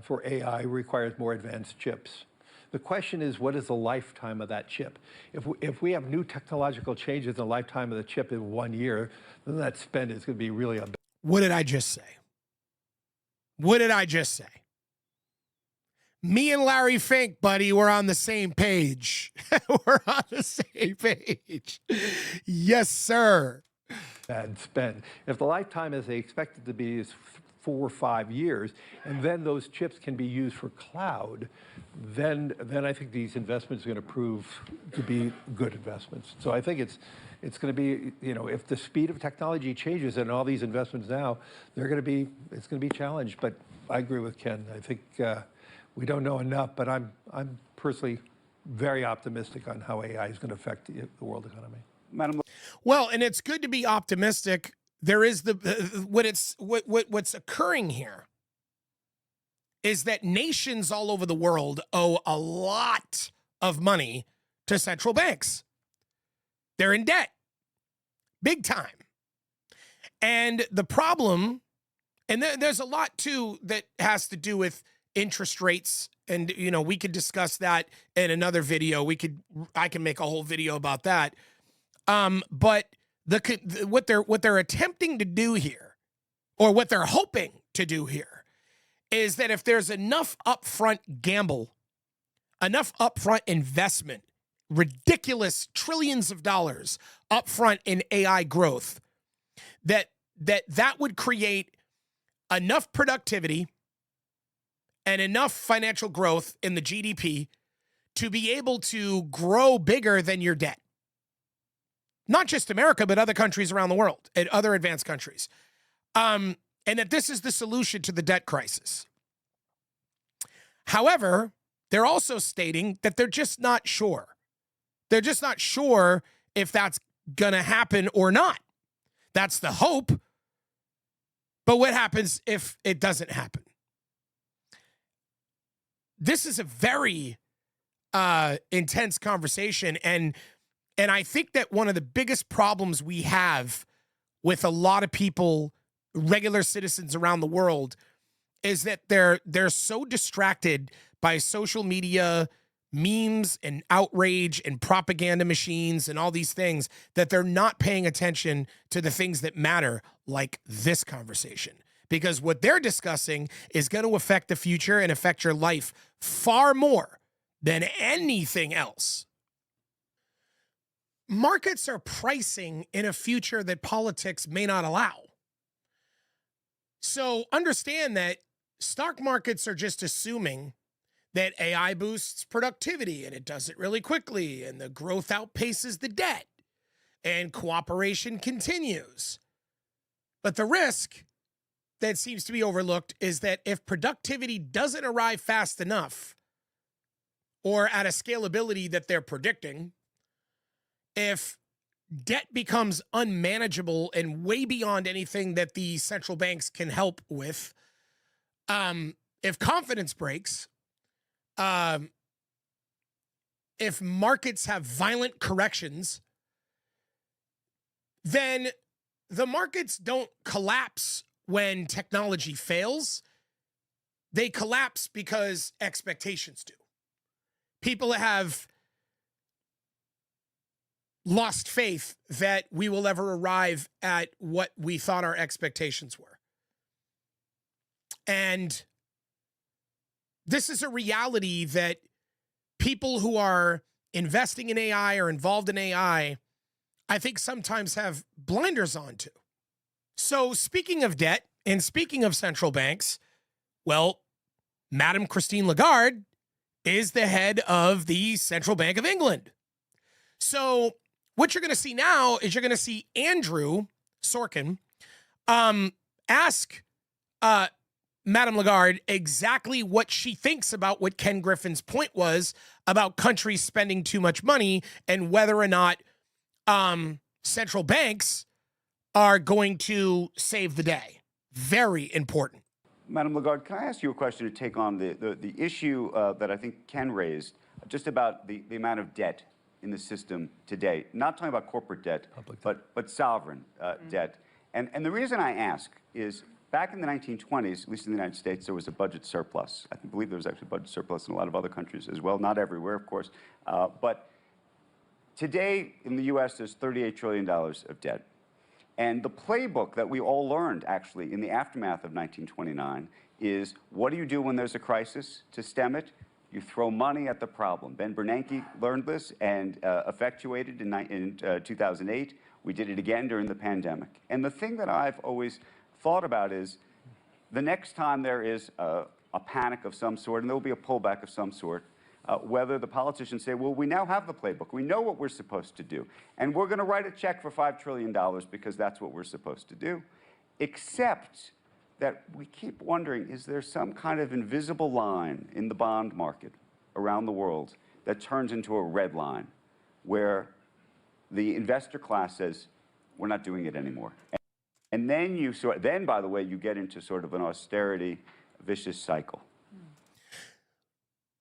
for AI requires more advanced chips. The question is, what is the lifetime of that chip? If we have new technological changes in the lifetime of the chip in 1 year, then that spend is going to be really a... What did I just say? What did I just say? Me and Larry Fink, buddy, we're on the same page. We're on the same page. Yes, sir. Bad spend. If the lifetime as they expect it to be is 4 or 5 years, and then those chips can be used for cloud, then I think these investments are going to prove to be good investments. So I think it's going to be, if the speed of technology changes and all these investments now, it's going to be challenged. But I agree with Ken. I think we don't know enough, but I'm personally very optimistic on how AI is going to affect the world economy. Madam. Well, and it's good to be optimistic. There is what's occurring here is that nations all over the world owe a lot of money to central banks. They're in debt, big time. And the problem, and there's a lot too that has to do with interest rates, and we could discuss that in another video. I can make a whole video about that. But what they're attempting to do here, or what they're hoping to do here, is that if there's enough upfront gamble, enough upfront investment, ridiculous trillions of dollars upfront in AI growth, that would create enough productivity and enough financial growth in the GDP to be able to grow bigger than your debt. Not just America, but other countries around the world and other advanced countries. And that this is the solution to the debt crisis. However, they're also stating that they're just not sure. They're just not sure if that's going to happen or not. That's the hope. But what happens if it doesn't happen? This is a very intense conversation. And I think that one of the biggest problems we have with a lot of people, regular citizens around the world, is that they're so distracted by social media, memes and outrage and propaganda machines and all these things, that they're not paying attention to the things that matter, like this conversation. Because what they're discussing is going to affect the future and affect your life far more than anything else. Markets are pricing in a future that politics may not allow. So understand that stock markets are just assuming that AI boosts productivity, and it does it really quickly, and the growth outpaces the debt, and cooperation continues. But the risk that seems to be overlooked is that if productivity doesn't arrive fast enough, or at a scalability that they're predicting, if debt becomes unmanageable and way beyond anything that the central banks can help with, if confidence breaks, if markets have violent corrections, then the markets don't collapse when technology fails. They collapse because expectations do. People have lost faith that we will ever arrive at what we thought our expectations were. And this is a reality that people who are investing in AI or involved in AI, I think sometimes have blinders on to. So speaking of debt and speaking of central banks, well, Madam Christine Lagarde is the head of the Central Bank of England. So what you're going to see now is you're going to see Andrew Sorkin ask Madam Lagarde exactly what she thinks about what Ken Griffin's point was about countries spending too much money and whether or not central banks are going to save the day. Very important. Madam Lagarde, can I ask you a question to take on the issue that I think Ken raised, just about the amount of debt in the system today? Not talking about corporate debt, but sovereign debt. And the reason I ask is, back in the 1920s, at least in the United States, there was a budget surplus. I believe there was actually a budget surplus in a lot of other countries as well, not everywhere, of course. But today in the US, there's $38 trillion of debt. And the playbook that we all learned, actually, in the aftermath of 1929 is, what do you do when there's a crisis to stem it? You throw money at the problem. Ben Bernanke learned this and effectuated in 2008. We did it again during the pandemic. And the thing that I've always thought about is, the next time there is a panic of some sort, and there will be a pullback of some sort, whether the politicians say, well, we now have the playbook. We know what we're supposed to do. And we're going to write a check for $5 trillion because that's what we're supposed to do. Except that we keep wondering, is there some kind of invisible line in the bond market around the world that turns into a red line where the investor class says, we're not doing it anymore. And then by the way, you get into sort of an austerity vicious cycle.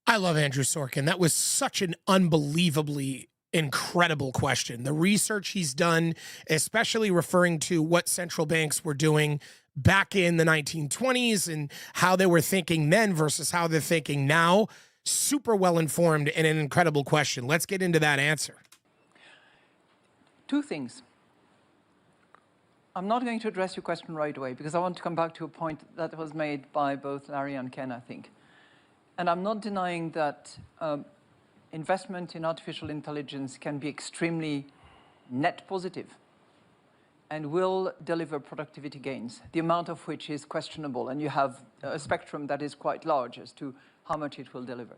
I love Andrew Sorkin. That was such an unbelievably incredible question. The research he's done, especially referring to what central banks were doing back in the 1920s and how they were thinking then versus how they're thinking now, super well informed and an incredible question. Let's get into that answer. Two things. I'm not going to address your question right away because I want to come back to a point that was made by both Larry and Ken, I think. And I'm not denying that investment in artificial intelligence can be extremely net positive and will deliver productivity gains, the amount of which is questionable. And you have a spectrum that is quite large as to how much it will deliver.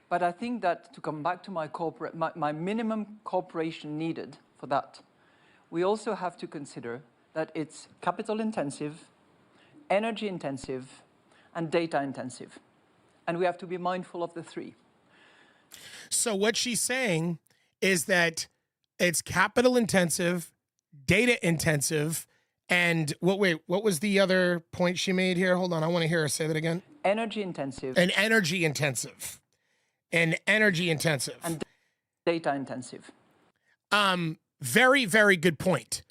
But I think that, to come back to my minimum cooperation needed for that, we also have to consider that it's capital intensive, energy intensive, and data intensive. And we have to be mindful of the three. So what she's saying is that it's capital intensive, data intensive, and what was the other point she made here? Hold on, I want to hear her say that again. Energy intensive. And energy intensive. And energy intensive. And data intensive. Very, very good point.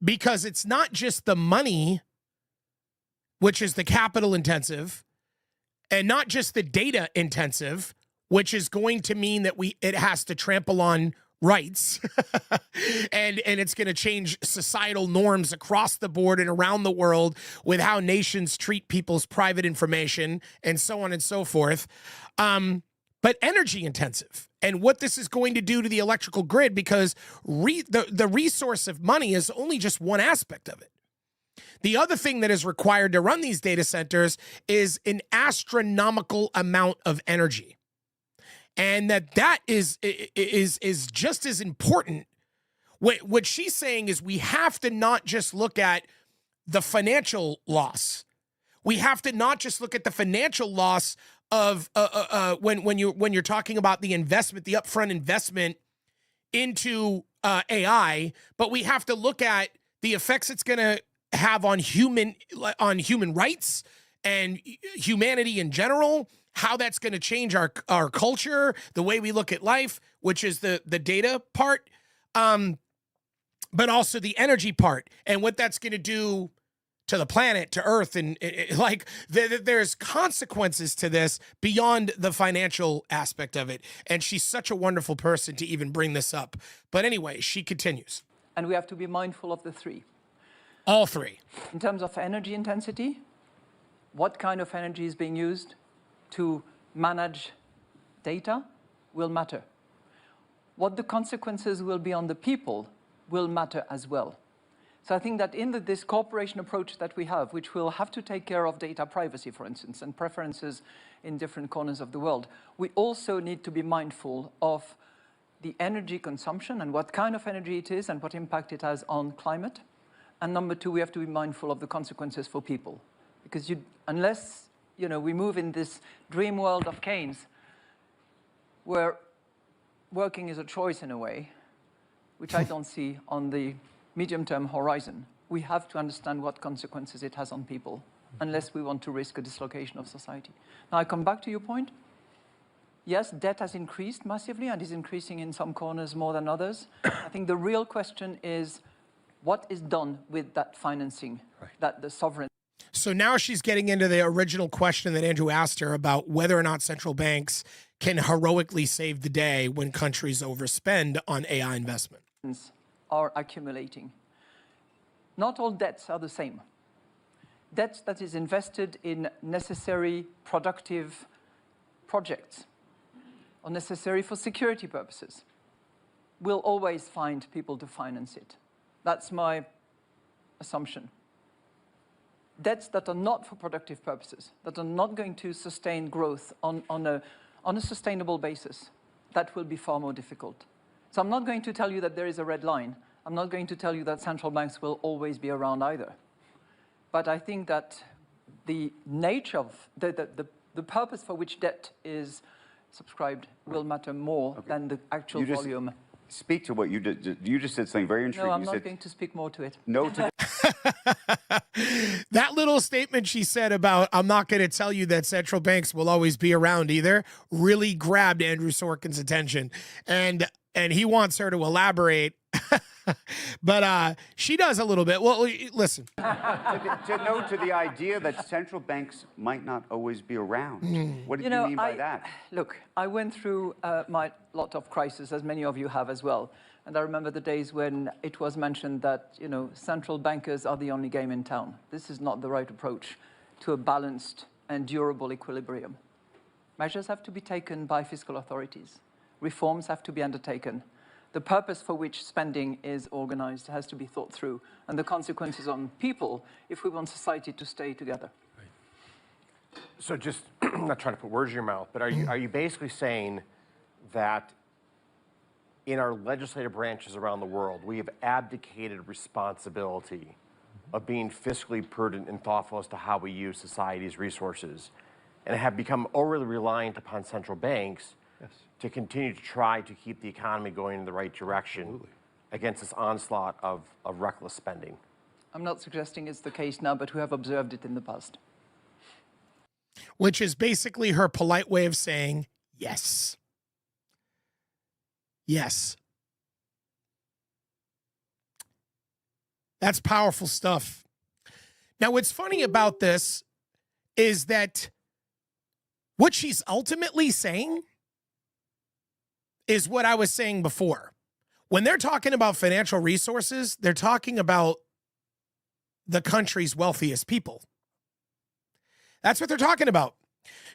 Because it's not just the money, which is the capital intensive, and not just the data intensive, which is going to mean that it has to trample on rights and it's going to change societal norms across the board and around the world with how nations treat people's private information and so on and so forth. But energy intensive, and what this is going to do to the electrical grid, because the resource of money is only just one aspect of it. The other thing that is required to run these data centers is an astronomical amount of energy. And that is just as important. What she's saying is we have to not just look at the financial loss. We have to not just look at the financial loss of when you're talking about the investment, the upfront investment into AI, but we have to look at the effects it's going to have on human rights and humanity in general, how that's going to change our culture, the way we look at life, which is the data part, but also the energy part and what that's going to do to the planet, to Earth, and there's consequences to this beyond the financial aspect of it. And she's such a wonderful person to even bring this up. But anyway, she continues. And we have to be mindful of the three. All three. In terms of energy intensity, what kind of energy is being used to manage data will matter. What the consequences will be on the people will matter as well. So I think that in this cooperation approach that we have, which will have to take care of data privacy, for instance, and preferences in different corners of the world, we also need to be mindful of the energy consumption and what kind of energy it is and what impact it has on climate. And number two, we have to be mindful of the consequences for people. Because unless we move in this dream world of Kane's, where working is a choice in a way, which I don't see on the medium-term horizon, we have to understand what consequences it has on people, unless we want to risk a dislocation of society. Now, I come back to your point. Yes, debt has increased massively and is increasing in some corners more than others. I think the real question is, what is done with that financing that the sovereign... So now she's getting into the original question that Andrew asked her about whether or not central banks can heroically save the day when countries overspend on AI investment. Are accumulating. Not all debts are the same. Debt that is invested in necessary, productive projects or necessary for security purposes will always find people to finance it. That's my assumption. Debts that are not for productive purposes, that are not going to sustain growth on a sustainable basis, that will be far more difficult. So I'm not going to tell you that there is a red line. I'm not going to tell you that central banks will always be around either. But I think that the nature of the purpose for which debt is subscribed will matter more than the actual volume. Speak to what you did. You just said something very intriguing. No, I'm not going to speak more to it. No to That little statement she said about, I'm not going to tell you that central banks will always be around either, really grabbed Andrew Sorkin's attention. And he wants her to elaborate. But she does a little bit. Well, listen. to the idea that central banks might not always be around. What did you mean by that? Look, I went through my lot of crises, as many of you have as well. And I remember the days when it was mentioned that, central bankers are the only game in town. This is not the right approach to a balanced and durable equilibrium. Measures have to be taken by fiscal authorities. Reforms have to be undertaken. The purpose for which spending is organized has to be thought through, and the consequences on people if we want society to stay together. Right. So just, I'm not trying to put words in your mouth, but are you basically saying that in our legislative branches around the world, we have abdicated responsibility of being fiscally prudent and thoughtful as to how we use society's resources, and have become overly reliant upon central banks to continue to try to keep the economy going in the right direction against this onslaught of reckless spending? I'm not suggesting it's the case now, but we have observed it in the past. Which is basically her polite way of saying yes. Yes. That's powerful stuff. Now, what's funny about this is that What she's ultimately saying is what I was saying before. When they're talking about financial resources, they're talking about the country's wealthiest people. That's what they're talking about.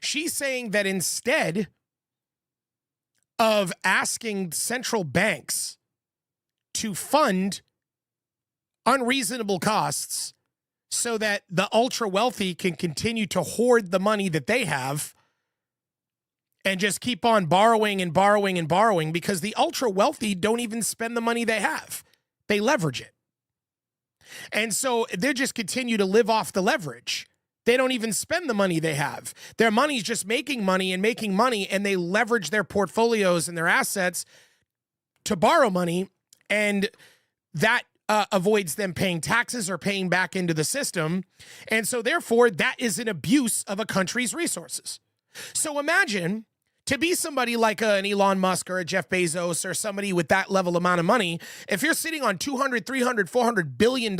She's saying that instead of asking central banks to fund unreasonable costs so that the ultra wealthy can continue to hoard the money that they have and just keep on borrowing and borrowing and borrowing, because the ultra wealthy don't even spend the money they have. They leverage it. And so they just continue to live off the leverage. They don't even spend the money they have. Their money's just making money, and they leverage their portfolios and their assets to borrow money, and that avoids them paying taxes or paying back into the system. And so therefore, that is an abuse of a country's resources. So imagine to be somebody like an Elon Musk or a Jeff Bezos or somebody with that level amount of money, if you're sitting on $200, $300, $400 billion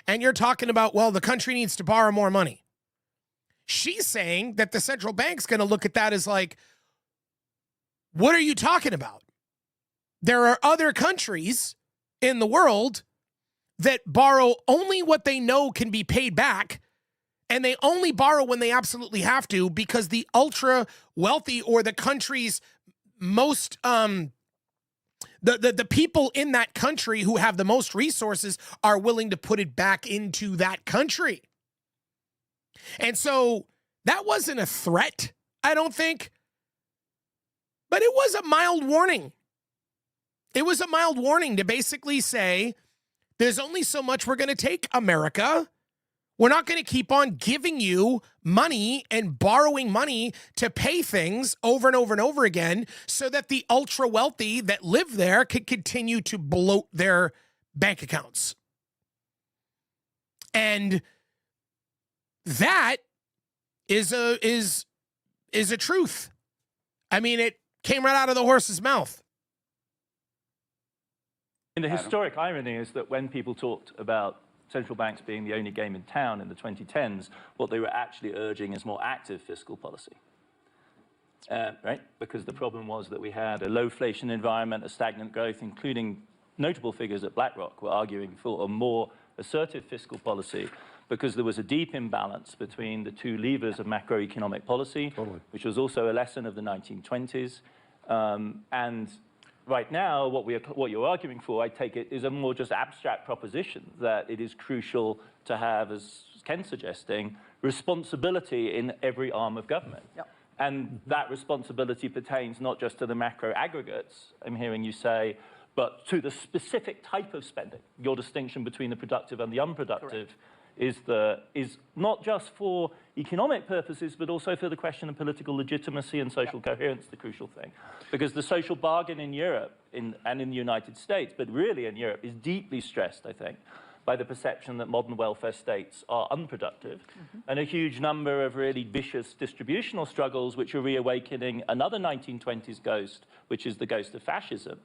and you're talking about, well, the country needs to borrow more money. She's saying that the central bank's going to look at that as like, what are you talking about? There are other countries in the world that borrow only what they know can be paid back, and they only borrow when they absolutely have to, because the ultra wealthy or the country's most the people in that country who have the most resources are willing to put it back into that country. And so that wasn't a threat, I don't think, but it was a mild warning. It was a mild warning to basically say, there's only so much we're going to take, America. We're not going to keep on giving you money and borrowing money to pay things over and over and over again so that the ultra wealthy that live there could continue to bloat their bank accounts. And that is a truth. I mean, it came right out of the horse's mouth. And the historic irony is that when people talked about central banks being the only game in town in the 2010s, what they were actually urging is more active fiscal policy, right? Because the problem was that we had a low-inflation environment, a stagnant growth, including notable figures at BlackRock were arguing for a more assertive fiscal policy, because there was a deep imbalance between the two levers of macroeconomic policy, which was also a lesson of the 1920s. And right now, what you're arguing for, I take it, is a more just abstract proposition that it is crucial to have, as Ken's suggesting, responsibility in every arm of government. Yep. And that responsibility pertains not just to the macro aggregates, I'm hearing you say, but to the specific type of spending. Your distinction between the productive and the unproductive is not just for economic purposes, but also for the question of political legitimacy and social coherence, the crucial thing. Because the social bargain in Europe and in the United States, but really in Europe, is deeply stressed, I think, by the perception that modern welfare states are unproductive, and a huge number of really vicious distributional struggles which are reawakening another 1920s ghost, which is the ghost of fascism.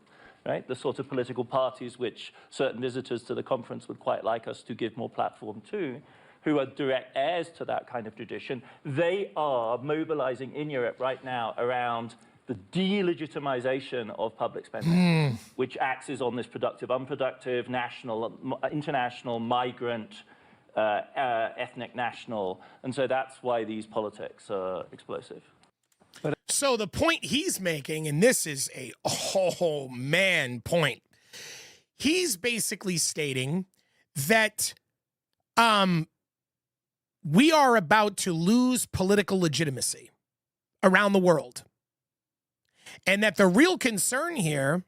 Right? The sort of political parties which certain visitors to the conference would quite like us to give more platform to, who are direct heirs to that kind of tradition, they are mobilizing in Europe right now around the delegitimization of public spending, which axes on this productive, unproductive, national, international, migrant, ethnic, national. And so that's why these politics are explosive. So the point he's making, and this is a point, he's basically stating that we are about to lose political legitimacy around the world. And that the real concern here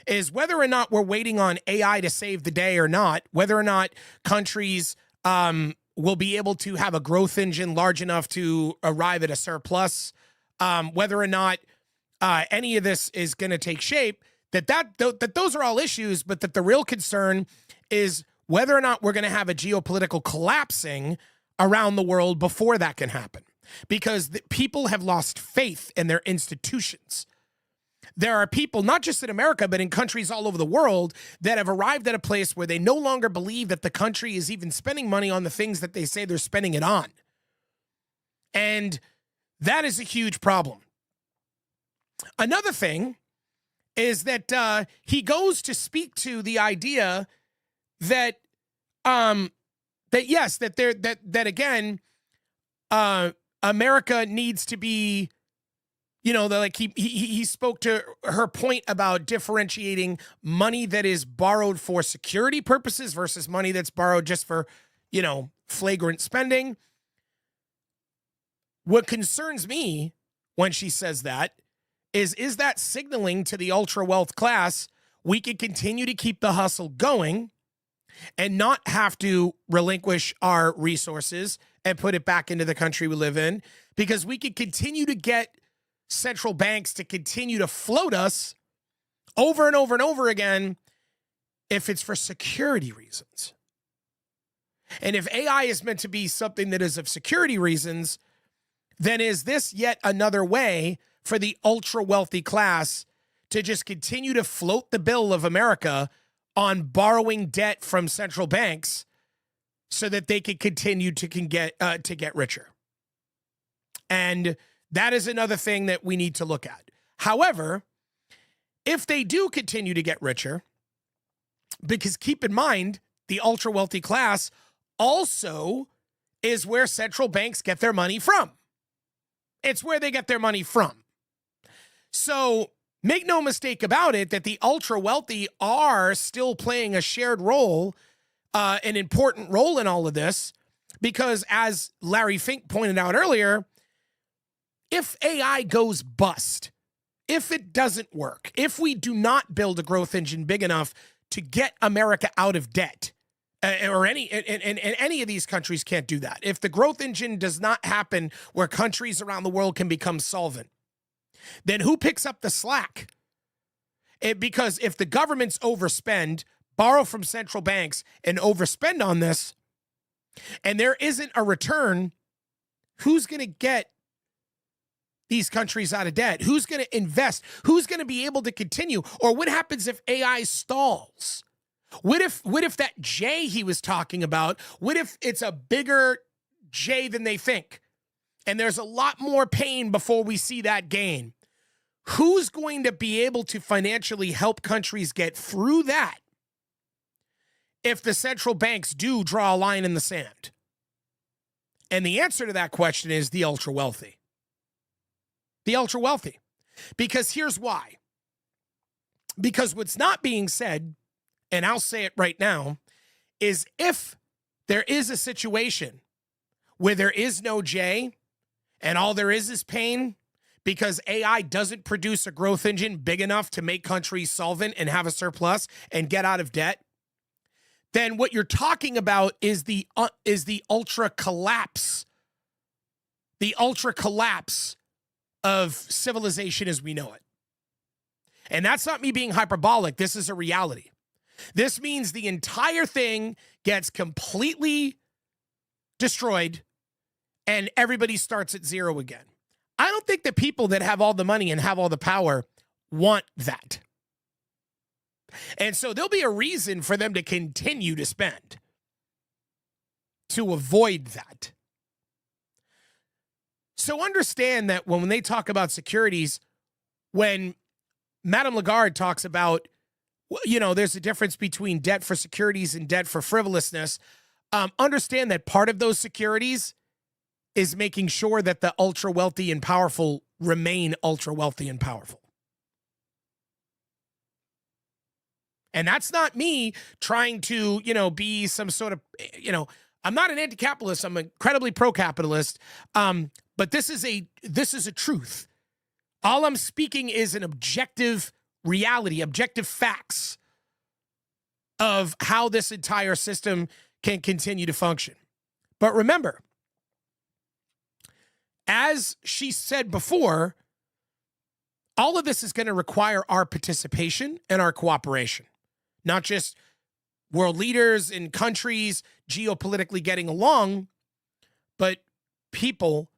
is whether or not we're waiting on AI to save the day or not, whether or not countries will be able to have a growth engine large enough to arrive at a surplus, whether or not any of this is going to take shape, that those are all issues, but that the real concern is whether or not we're going to have a geopolitical collapsing around the world before that can happen. Because people have lost faith in their institutions. There are people, not just in America, but in countries all over the world, that have arrived at a place where they no longer believe that the country is even spending money on the things that they say they're spending it on. And That is a huge problem. Another thing is that he goes to speak to the idea that again, America needs to be, he spoke to her point about differentiating money that is borrowed for security purposes versus money that's borrowed just for, flagrant spending. What concerns me when she says that is that signaling to the ultra wealth class we can continue to keep the hustle going and not have to relinquish our resources and put it back into the country we live in, because we can continue to get central banks to continue to float us over and over and over again if it's for security reasons. And if AI is meant to be something that is of security reasons, then is this yet another way for the ultra wealthy class to just continue to float the bill of America on borrowing debt from central banks so that they can continue to get richer? And that is another thing that we need to look at. However, if they do continue to get richer, because keep in mind, the ultra wealthy class also is where central banks get their money from. It's where they get their money from. So make no mistake about it that the ultra wealthy are still playing a shared role, an important role in all of this, because as Larry Fink pointed out earlier, if AI goes bust, if it doesn't work, if we do not build a growth engine big enough to get America out of debt, or any of these countries can't do that. If the growth engine does not happen where countries around the world can become solvent, then who picks up the slack? Because if the governments overspend, borrow from central banks, and overspend on this, and there isn't a return, who's going to get these countries out of debt? Who's going to invest? Who's going to be able to continue? Or what happens if AI stalls? What if that J he was talking about, what if it's a bigger J than they think? And there's a lot more pain before we see that gain. Who's going to be able to financially help countries get through that if the central banks do draw a line in the sand? And the answer to that question is the ultra wealthy. The ultra wealthy. Because here's why. Because what's not being said, and I'll say it right now, is if there is a situation where there is no J and all there is pain because AI doesn't produce a growth engine big enough to make countries solvent and have a surplus and get out of debt, then what you're talking about is the ultra collapse. The ultra collapse of civilization as we know it. And that's not me being hyperbolic. This is a reality. This means the entire thing gets completely destroyed and everybody starts at zero again. I don't think the people that have all the money and have all the power want that. And so there'll be a reason for them to continue to spend to avoid that. So understand that when they talk about securities, when Madame Lagarde talks about, there's a difference between debt for securities and debt for frivolousness, understand that part of those securities is making sure that the ultra wealthy and powerful remain ultra wealthy and powerful. And that's not me trying to, be some sort of, I'm not an anti-capitalist. I'm incredibly pro-capitalist. But this is a truth. All I'm speaking is an objective reality, objective facts of how this entire system can continue to function. But remember, as she said before, all of this is going to require our participation and our cooperation, not just world leaders in countries geopolitically getting along, but people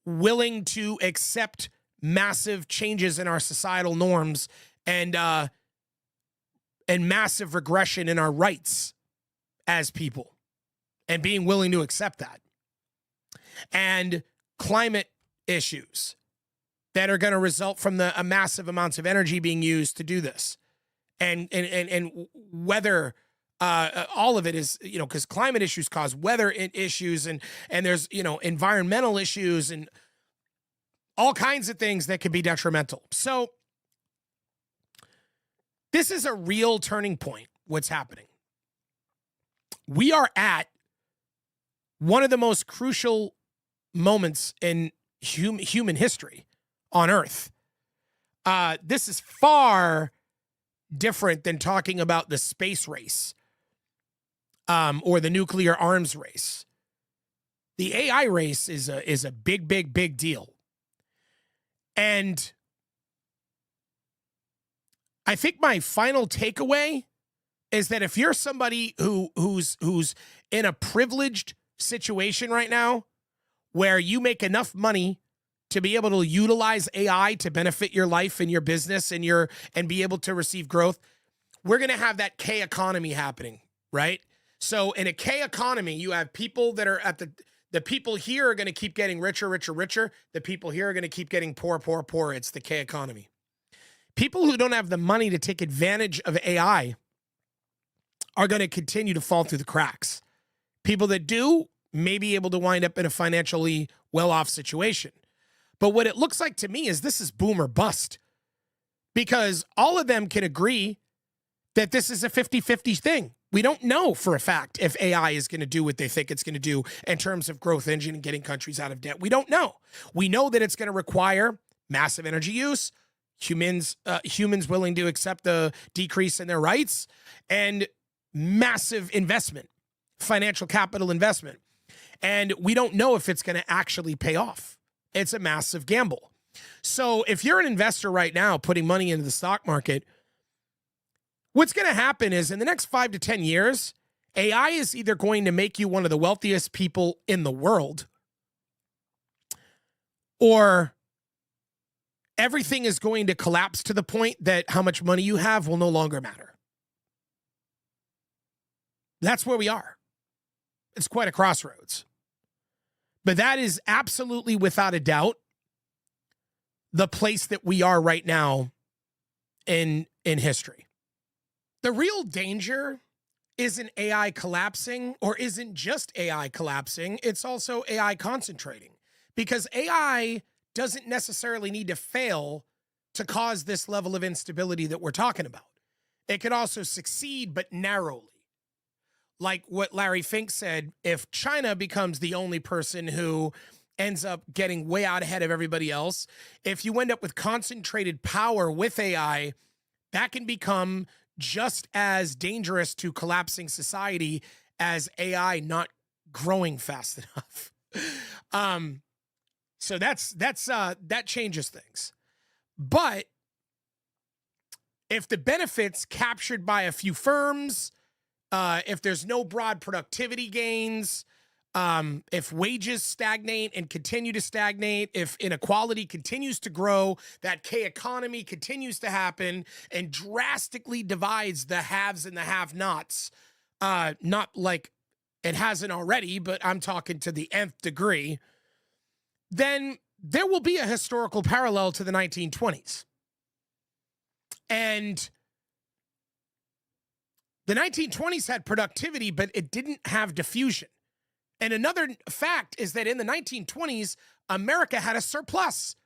willing to accept massive changes in our societal norms and massive regression in our rights as people, and being willing to accept that. And climate issues that are going to result from the massive amounts of energy being used to do this. And whether all of it is, because climate issues cause weather issues, and there's, environmental issues and all kinds of things that could be detrimental. So this is a real turning point, what's happening. We are at one of the most crucial moments in human history on Earth. This is far different than talking about the space race or the nuclear arms race. The AI race is a big deal. And I think my final takeaway is that if you're somebody who's in a privileged situation right now where you make enough money to be able to utilize AI to benefit your life and your business and be able to receive growth, we're going to have that K economy happening, right? So in a K economy, you have people that are at the people here are going to keep getting richer. The people here are going to keep getting poor. It's the K economy. People who don't have the money to take advantage of AI are going to continue to fall through the cracks. People that do may be able to wind up in a financially well-off situation. But what it looks like to me is this is boom or bust, because all of them can agree that this is a 50-50 thing. We don't know for a fact if AI is going to do what they think it's going to do in terms of growth engine and getting countries out of debt. We don't know. We know that it's going to require massive energy use, humans willing to accept the decrease in their rights, and massive investment, financial capital investment. And we don't know if it's going to actually pay off. It's a massive gamble. So if you're an investor right now putting money into the stock market, what's going to happen is in the next 5 to 10 years, AI is either going to make you one of the wealthiest people in the world, or everything is going to collapse to the point that how much money you have will no longer matter. That's where we are. It's quite a crossroads. But that is absolutely, without a doubt, the place that we are right now in history. The real danger isn't AI collapsing, or isn't just AI collapsing. It's also AI concentrating, because AI doesn't necessarily need to fail to cause this level of instability that we're talking about. It could also succeed, but narrowly. Like what Larry Fink said, if China becomes the only person who ends up getting way out ahead of everybody else, if you end up with concentrated power with AI, that can become just as dangerous to collapsing society as AI not growing fast enough. So that changes things. But if the benefits captured by a few firms, if there's no broad productivity gains, if wages stagnate and continue to stagnate, if inequality continues to grow, that K economy continues to happen and drastically divides the haves and the have-nots, not like it hasn't already, but I'm talking to the nth degree, then there will be a historical parallel to the 1920s. And the 1920s had productivity, but it didn't have diffusion. And another fact is that in the 1920s, America had a surplus.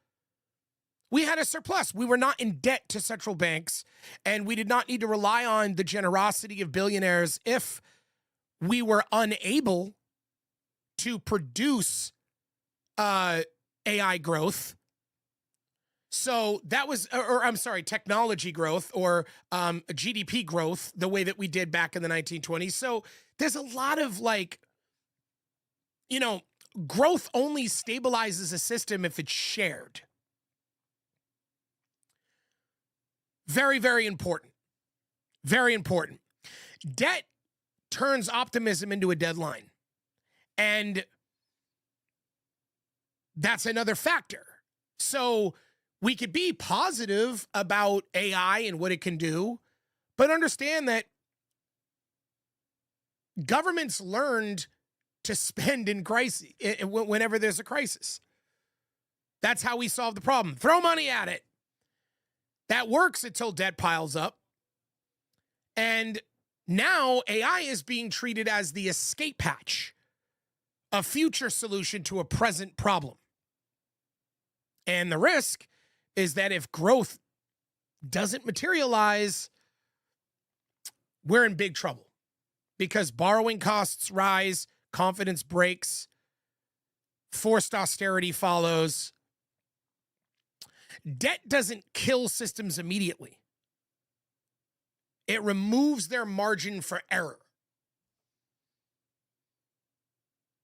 We had a surplus. We were not in debt to central banks, and we did not need to rely on the generosity of billionaires if we were unable to produce AI growth. So that was, technology growth or GDP growth, the way that we did back in the 1920s. So there's a lot of growth only stabilizes a system if it's shared. Very, very important. Very important. Debt turns optimism into a deadline. And that's another factor. So we could be positive about AI and what it can do, but understand that governments learned to spend in crisis whenever there's a crisis. That's how we solve the problem. Throw money at it. That works until debt piles up. And now AI is being treated as the escape hatch, a future solution to a present problem. And the risk is that if growth doesn't materialize, we're in big trouble because borrowing costs rise, confidence breaks, forced austerity follows. Debt doesn't kill systems immediately. It removes their margin for error.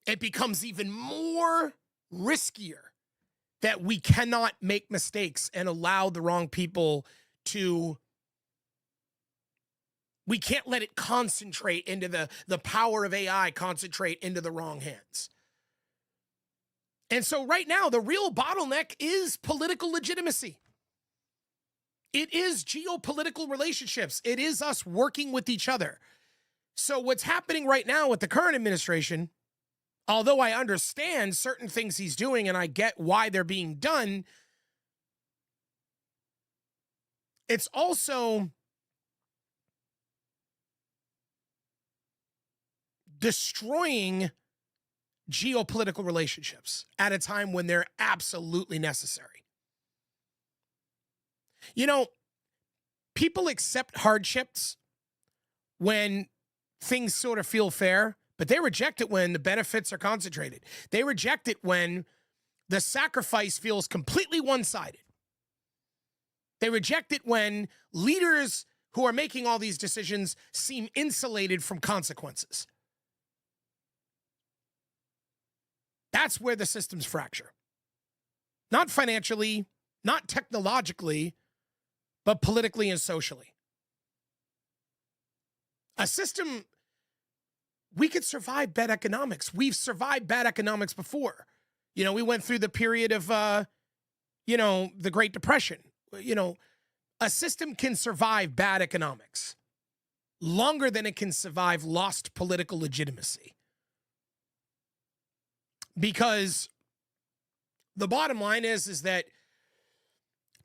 It becomes even more riskier that we cannot make mistakes and allow the wrong people to, we can't let it concentrate into the power of AI, concentrate into the wrong hands. And so right now, the real bottleneck is political legitimacy. It is geopolitical relationships. It is us working with each other. So what's happening right now with the current administration, although I understand certain things he's doing and I get why they're being done, it's also destroying geopolitical relationships at a time when they're absolutely necessary. You know, people accept hardships when things sort of feel fair, but they reject it when the benefits are concentrated. They reject it when the sacrifice feels completely one-sided. They reject it when leaders who are making all these decisions seem insulated from consequences. That's where the systems fracture. Not financially, not technologically, but politically and socially. A system, we could survive bad economics. We've survived bad economics before. You know, we went through the period of, the Great Depression. You know, a system can survive bad economics longer than it can survive lost political legitimacy. Because the bottom line is that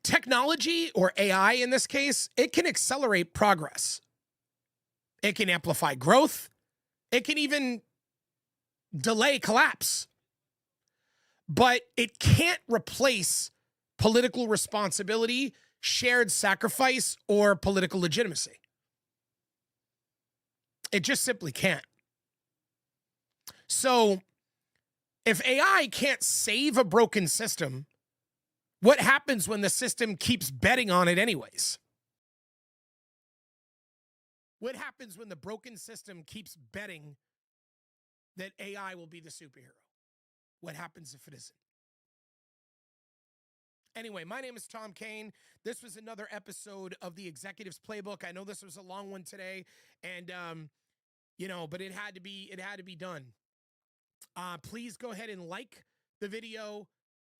technology, or AI in this case, it can accelerate progress. It can amplify growth. It can even delay collapse. But it can't replace political responsibility, shared sacrifice, or political legitimacy. It just simply can't. So if AI can't save a broken system, what happens when the system keeps betting on it anyways? What happens when the broken system keeps betting that AI will be the superhero? What happens if it isn't? Anyway, my name is Kane. This was another episode of the Executives Playbook. I know this was a long one today, and but it had to be done. Please go ahead and like the video.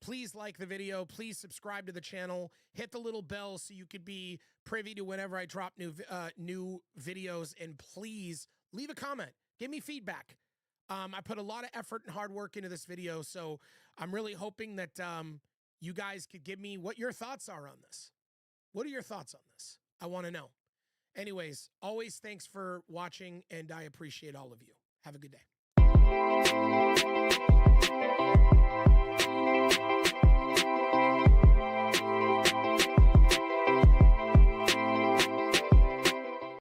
Please like the video. Please subscribe to the channel. Hit the little bell so you could be privy to whenever I drop new videos. And please leave a comment. Give me feedback. I put a lot of effort and hard work into this video, so I'm really hoping that you guys could give me what your thoughts are on this. What are your thoughts on this? I want to know. Anyways, always thanks for watching, and I appreciate all of you. Have a good day.